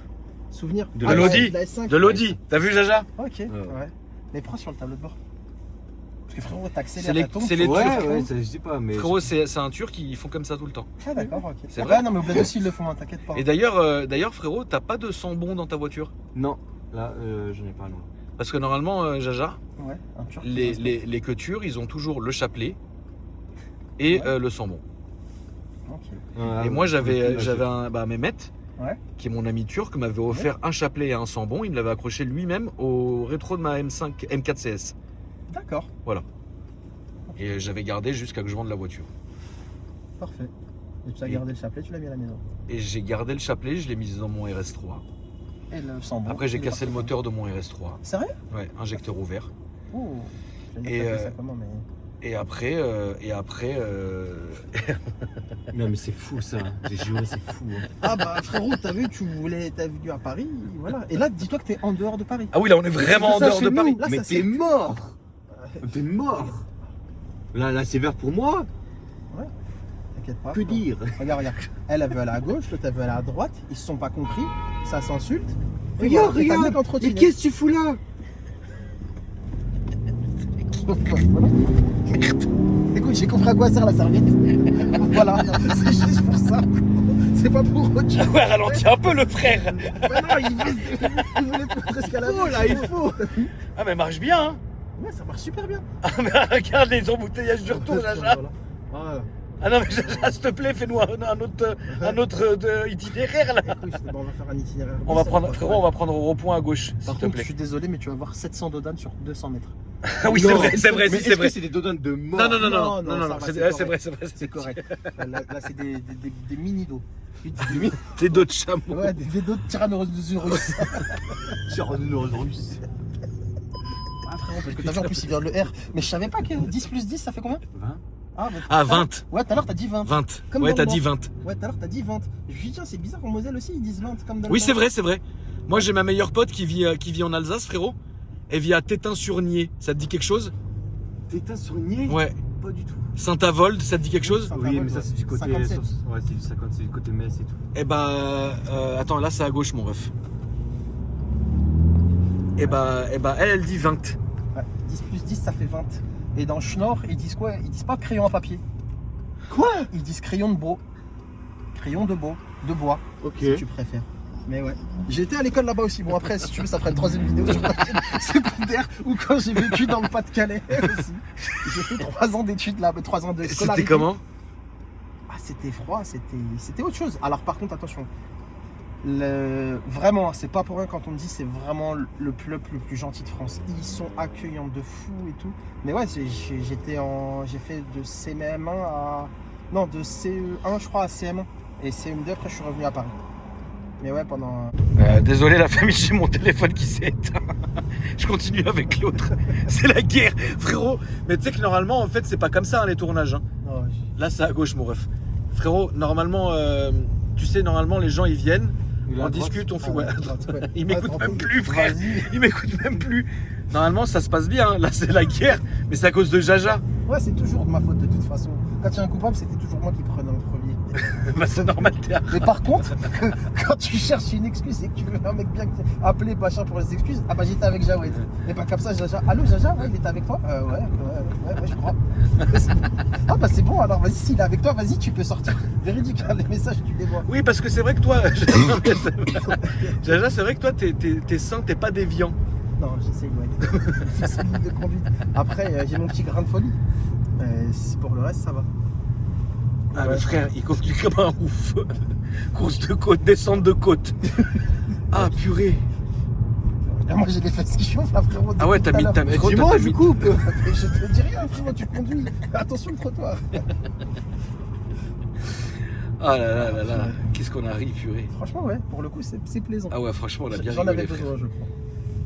Souvenir De Ah, l'Audi. la S5. de l'Audi. T'as vu, Jaja? Ok, ouais. Mais prends sur le tableau de bord. Parce que frérot, t'accélères C'est les- la tombe. c'est les Ouais, Turcs, ouais, ça, je dis pas, mais. Frérot, c'est un Turc, ils font comme ça tout le temps. Ah d'accord, ok. C'est Ah, vrai non, mais au bled aussi, ils le font, hein, t'inquiète pas. Et d'ailleurs, frérot, t'as pas de sambon dans ta voiture? Non, là, j'en ai pas loin. Parce que normalement, Jaja, Ouais, un turc. les queutures, ils ont toujours le chapelet et le sambon. Ok. Et moi, j'avais un Mehmet, Ouais. qui est mon ami turc, m'avait offert un chapelet et un sambon. Il me l'avait accroché lui-même au rétro de ma M4 CS. D'accord, Et j'avais gardé jusqu'à que je vende la voiture. parfait. Et tu as Et- gardé le chapelet, tu l'as mis à la maison. Et j'ai gardé le chapelet, je l'ai mis dans mon RS3. Et le sambon. Après, j'ai il est cassé le parti. moteur de mon RS3. Sérieux? Ouais, injecteur ouvert. Oh. Je Et, sais pas fait ça comment, mais. Et après, Non, mais c'est fou ça. J'ai juré, c'est fou. Hein. Ah bah frérot, t'as vu, t'es venu à Paris, voilà. Et là, dis-toi que t'es en dehors de Paris. Ah oui, là, on est vraiment en Ça, dehors chez de nous, Paris. là, mais ça, t'es c'est- mort. T'es mort. Là, c'est vert pour moi. T'inquiète pas. Que frérot. dire? Regarde. Elle veut aller à gauche, l'autre elle veut aller à droite. Ils se sont pas compris. Ça s'insulte. Regarde, Et t'as le mec regarde. en Mais trottinette. qu'est-ce que tu fous là? Voilà. Écoute, j'ai compris à quoi sert la serviette. Voilà, c'est juste pour ça. C'est pas pour autre chose. Ouais, ralentis un peu le frère. Mais non, il voulait te montrer ce qu'elle avait. Oh là, il faut. Ah mais marche bien, hein. Ouais, ça marche super bien. Ah mais regarde les embouteillages du retour, Jaja. Voilà. Ah non mais Jaja, s'il te plaît, fais-nous un autre itinéraire là. Écoute, bon, on va faire un itinéraire. On va prendre, frérot, on va prendre au rond-point à gauche, s'il Par te contre, je plaît. suis désolé, mais tu vas voir 700 dodanes sur 200 mètres. Ah oui, c'est Non, vrai, c'est vrai, mais si, c'est est-ce vrai. que c'est des dodanes de mort? Non, non, non, Non, non, ça non, va, c'est c'est vrai, c'est vrai. C'est correct. Là, c'est des mini-dos. T'es d'autres chameaux. Ouais, des dos de Tyrannosaurus. Tyrannosaurus. Ah frérot, parce que t'as vu en plus il vient de le R. Mais je savais pas que 10 plus 10 ça fait combien? 20. Ah, bah, Ah, tout à l'heure- 20. Ouais, tout à l'heure t'as dit 20. 20. Comme Ouais, dans t'as le dit Nord. 20. Ouais, tout à l'heure t'as dit 20. Je me suis dit, tiens, c'est bizarre, en Moselle aussi ils disent 20 comme dans le Oui, Nord. c'est vrai, c'est vrai. Moi, j'ai ma meilleure pote qui vit en Alsace, frérot. et via Tétin-sur-Nier. Ça te dit quelque chose? Tétin sur Nier? Ouais. Pas du tout. Saint-Avold, ça te dit quelque chose? Oui, mais ça c'est du côté. 57. Ouais, c'est du 50, c'est du côté Metz et tout. Eh bah, attends, là c'est à gauche mon ref. Eh bah, elle dit 20. Ouais, 10 plus 10, ça fait 20. Et dans Schnorr, ils disent quoi? Ils disent pas crayon à papier. Quoi? Ils disent crayon de bois. Crayon de bois, Ok. si tu préfères. Mais ouais. J'étais à l'école là-bas aussi. Bon, après, si tu veux, ça fera une troisième vidéo sur ta chaîne secondaire ou quand j'ai vécu dans le Pas-de-Calais aussi. J'ai fait 3 ans d'études là, 3 ans de scolarité. C'était comment? Ah, c'était froid, c'était autre chose. Alors, par contre, attention. Vraiment, c'est pas pour rien quand on me dit c'est vraiment le peuple le plus gentil de France. Ils sont accueillants de fou et tout. Mais ouais, j'ai fait de CM1 à. Non, de CE1, je crois, à CM1. Et CM2, après, je suis revenu à Paris. Mais ouais, pendant. Désolé la famille, j'ai mon téléphone qui s'est éteint. Je continue avec l'autre. C'est la guerre, frérot. Mais tu sais que normalement, en fait, c'est pas comme ça hein, les tournages. Hein. Non, Là, c'est à gauche, mon ref. Frérot, normalement, tu sais, normalement, les gens ils viennent, on discute, on fait. Ouais, il m'écoute même plus, frère. Il m'écoute même plus. Normalement, ça se passe bien. Hein. Là, c'est la guerre, mais c'est à cause de Jaja. Ouais, c'est toujours de ma faute de toute façon. Quand il y a un coupable, c'était toujours moi qui prenais en premier. Bah, c'est normal, t'es Mais par contre, quand tu cherches une excuse et que tu veux un mec bien appeler machin pour les excuses, ah bah j'étais avec Jawed. Et pas comme ça, Jaja. Allô Jaja, ouais, il était avec toi ouais, je crois. Ah bah c'est bon, alors vas-y, s'il est avec toi, vas-y, tu peux sortir. Véridique, hein, les messages, tu les vois. Oui, parce que c'est vrai que toi, Jaja, c'est vrai que toi, t'es sain, t'es pas déviant. Non, j'essaye, ouais. Fixe ligne de conduite. Après, j'ai mon petit grain de folie. Pour le reste, ça va. Ah, mais frère, il conduit comme un ouf. Course de côte, descente de côte. Ah, purée. Et moi, j'ai les fesses qui chauffent, là, frérot. Ah ouais, t'as mis. Dis-moi, je coupe. Je te dis rien, frérot, tu conduis. Attention le trottoir. Ah là là là là. Qu'est-ce qu'on a ri, purée. Franchement, ouais, pour le coup, c'est plaisant. Ah ouais, franchement, on a bien J'en rigolé, avais frère. besoin, je crois.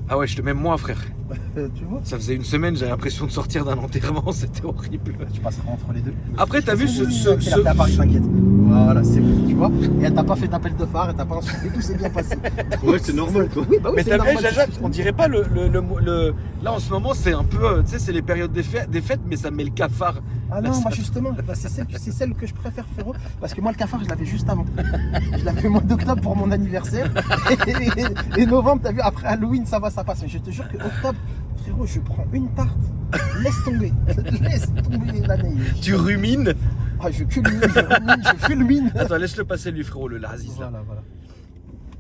Ah ouais, je te mets moi, frère. Tu vois, Ça faisait une semaine, j'avais l'impression de sortir d'un enterrement, c'était horrible. tu passeras entre les deux. Après, t'as vu C'est à Paris, t'inquiète. Voilà, c'est bon, tu vois. Et elle t'a pas fait d'appel de phare, elle t'a pas insulté, tout s'est bien passé. Ouais, c'est normal quoi. Oui, bah oui, Mais c'est t'as vu, normal. Jaja, on dirait pas Là, en ce moment, c'est un peu. Tu sais, c'est les périodes des fêtes, mais ça met le cafard. Ah non, moi justement, bah, c'est celle que je préfère, frérot. Parce que moi, le cafard, je l'avais juste avant. Je l'avais au mois d'octobre pour mon anniversaire. Et novembre, t'as vu, après Halloween, ça va, ça passe. Mais je te jure que octobre, frérot, je prends une tarte. Laisse tomber. Laisse tomber l'année. Tu rumines. Ah, je culmine, je rumine, je fulmine. Attends, laisse-le passer, lui, frérot, le Lazis, là. Voilà.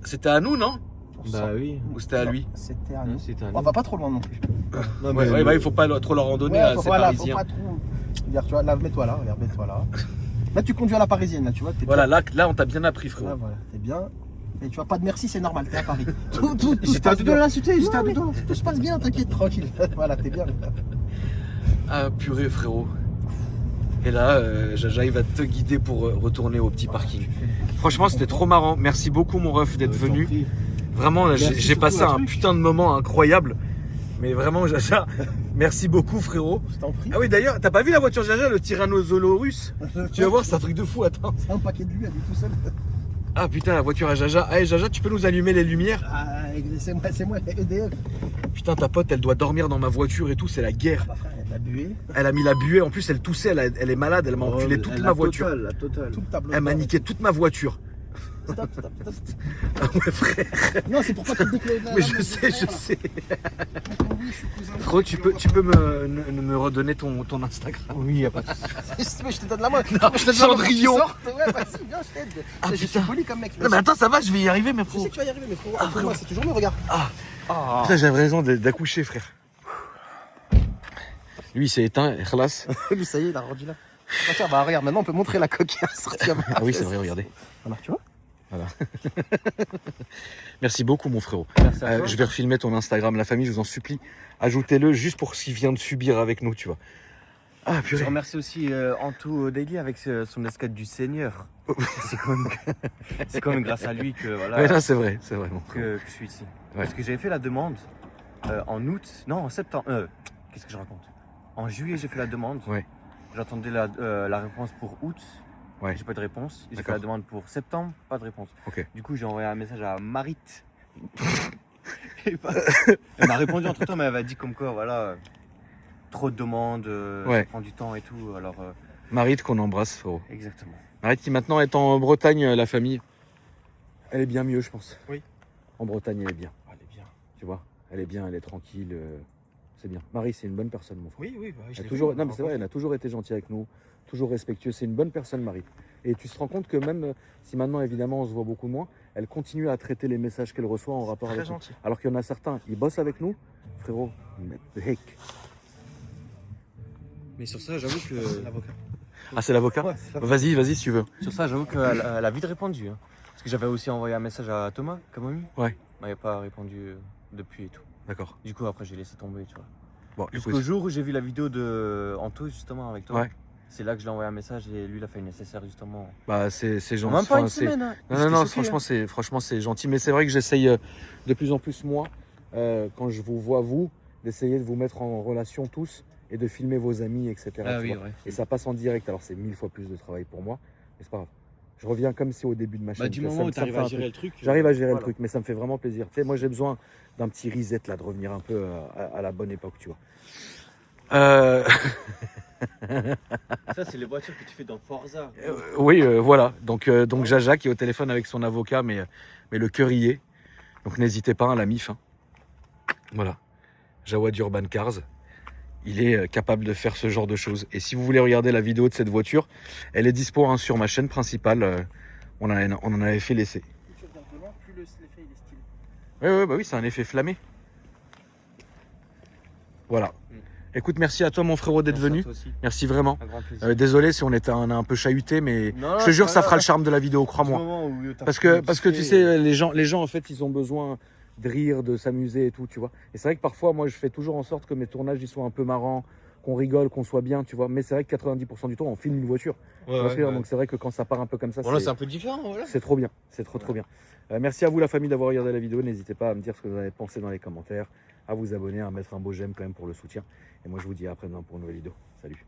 C'était à nous, non? Bah oui. Ou c'était à lui? C'était à nous. Non, c'était à On nous. va pas trop loin non plus. Non, Ouais, mais bah, il faut pas trop leur en donner Ouais, à faut, ces voilà, faut Parisiens. pas trop. Regarde, tu vois, là, mets-toi là, regarde, mets-toi là. Là, tu conduis à la parisienne, là, tu vois. T'es Voilà, bien. là, on t'a bien appris, frérot. Là, voilà, t'es bien. Et tu vois, pas de merci, c'est normal, t'es à Paris. Tout se J'étais à passe deux doigts de bien. l'insulter, j'étais à Non, deux mais doigts. tout se passe bien, t'inquiète, tranquille. Voilà, t'es bien. Ah, purée, frérot. Et là, Jaja, il va te guider pour retourner au petit parking. Franchement, c'était trop marrant. Merci beaucoup, mon ref, d'être venu. Vraiment, Merci j'ai surtout passé un un truc. putain de moment incroyable. Mais vraiment, Jaja, merci beaucoup, frérot. Je t'en prie. Ah oui, d'ailleurs, t'as pas vu la voiture Jaja, le Tyrannosaurus? Tu vas voir, c'est un truc de fou, attends. C'est un paquet de lui, elle est tout seul. Ah putain, la voiture à Jaja. Allez, Jaja, tu peux nous allumer les lumières? Ah, c'est moi, EDF. Putain, ta pote, elle doit dormir dans ma voiture et tout, c'est la guerre. Bah frère, elle a bué. Elle a mis la buée, en plus, elle toussait, elle est malade, elle m'a enculé toute ma voiture. La totale. Tout le tableau. Elle m'a niqué toute ma voiture. Stop. Ah ouais, frère. Non, c'est pour pas te déclarer. Mais je sais. Oui, je suis cousin. Gros, tu peux me redonner ton Instagram? Oui, y a pas de souci. Je te donne la main. Non, Je te donne la main pour que tu Cendrillon. sortes. Ouais, vas-y, viens, je t'aide. Ah, Je suis putain. poli comme mec. Non, mais attends, ça va, je vais y arriver, mais Je sais frérot. que tu vas y arriver, mais frérot. Ah, Après moi, c'est toujours mieux, regarde. Ah, putain, j'avais raison d'accoucher, frère. Lui, il s'est éteint, Khalas. Lui, ça y est, il a rendu là. Ah, tiens, bah regarde, maintenant on peut montrer la coque qui a sorti. Ah oui, c'est vrai, regardez. Alors, tu vois. Merci beaucoup, mon frérot. Merci à toi. Je vais refilmer ton Instagram, la famille, je vous en supplie. Ajoutez-le juste pour ce qu'il vient de subir avec nous, tu vois. Ah, Je purée. remercie aussi Antou Daily avec son escadre du Seigneur. C'est quand même grâce à lui que, voilà, Ouais, non, c'est vrai, mon frérot. que je suis ici. Ouais. Parce que j'avais fait la demande en août, non en septembre. Qu'est-ce que je raconte? En juillet j'ai fait la demande. Ouais. J'attendais la réponse pour août. Ouais. J'ai pas de réponse. J'ai fait D'accord. la demande pour septembre, pas de réponse. Ok. Du coup j'ai envoyé un message à Marit. sais pas. Elle m'a répondu entre temps, mais elle m'a dit comme quoi, voilà, trop de demandes, Ouais. ça prend du temps et tout. Alors, Marit qu'on embrasse, frérot. exactement. Marit qui maintenant est en Bretagne, la famille. Elle est bien mieux, je pense. Oui. En Bretagne, elle est bien. Elle est bien. Tu vois, elle est bien, elle est tranquille. C'est bien. Marie, c'est une bonne personne, mon frère. Oui, bah, je Elle a l'ai toujours... vu, Non, mais c'est vrai, elle a toujours été gentille avec nous, toujours respectueuse. C'est une bonne personne, Marie. Et tu te rends compte que même si maintenant, évidemment, on se voit beaucoup moins, elle continue à traiter les messages qu'elle reçoit en rapport Très avec nous. gentil. Alors qu'il y en a certains, ils bossent avec nous, frérot, mais the heck. Mais sur ça, j'avoue que. L'avocat. Ah, c'est l'avocat. Ouais, c'est l'avocat. Vas-y, si tu veux. Sur ça, j'avoue qu'elle elle a vite répondu. Hein. Parce que j'avais aussi envoyé un message à Thomas, Kamomi. Ouais. Il m'avait pas répondu depuis et tout. D'accord. Du coup, après, j'ai laissé tomber, tu vois. Bon, Jusqu'au écoute. jour où j'ai vu la vidéo de Anto, justement, avec toi. Ouais. C'est là que je lui ai envoyé un message et lui, il a fait le nécessaire, justement. Bah, c'est gentil. Même pas une Enfin, c'est- semaine, hein. Non, J'étais non, choqué, franchement, c'est gentil. Mais c'est vrai que j'essaye de plus en plus, moi, quand je vous vois, vous, d'essayer de vous mettre en relation tous et de filmer vos amis, etc. Ah tu oui, vois. ouais. Et ça passe en direct. Alors, c'est 1000 fois plus de travail pour moi. Mais c'est pas grave. Je reviens comme si au début de ma chaîne. Bah, du tu vois, moment où ça me t'arrives fait à un gérer truc. le truc. J'arrive à gérer voilà. le truc, mais ça me fait vraiment plaisir. Tu sais, moi, j'ai besoin d'un petit reset, là, de revenir un peu à la bonne époque, tu vois. Ça, c'est les voitures que tu fais dans Forza. Oui, voilà. Donc Jaja qui est au téléphone avec son avocat, mais le cœur y est. Donc n'hésitez pas, hein, la MIF. Hein. Voilà. Jawad Urban Cars. Il est capable de faire ce genre de choses. Et si vous voulez regarder la vidéo de cette voiture, elle est dispo hein, sur ma chaîne principale. On en avait fait l'essai. Plus tu regardes de loin, plus l'effet il est stylé. Bah oui, c'est un effet flammé. Voilà. Écoute, merci à toi mon frérot d'être venu. Merci vraiment. Un grand plaisir. Désolé si on a un peu chahuté, mais Non, je te jure, c'est ça pas fera le grave. charme de la vidéo, crois-moi. Du moment où t'as Parce pu que tu kiffer, sais, les gens en fait, ils ont besoin de rire, de s'amuser et tout, tu vois. Et c'est vrai que parfois, moi, je fais toujours en sorte que mes tournages ils soient un peu marrants, qu'on rigole, qu'on soit bien, tu vois. Mais c'est vrai que 90% du temps, on filme une voiture. Tu vois ce que je veux dire. Donc c'est vrai que quand ça part un peu comme ça, Bon, là, c'est c'est un peu différent, voilà. c'est trop bien. C'est trop bien. Merci à vous, la famille, d'avoir regardé la vidéo. N'hésitez pas à me dire ce que vous avez pensé dans les commentaires, à vous abonner, à mettre un beau j'aime quand même pour le soutien. Et moi, je vous dis à après-demain pour une nouvelle vidéo. Salut.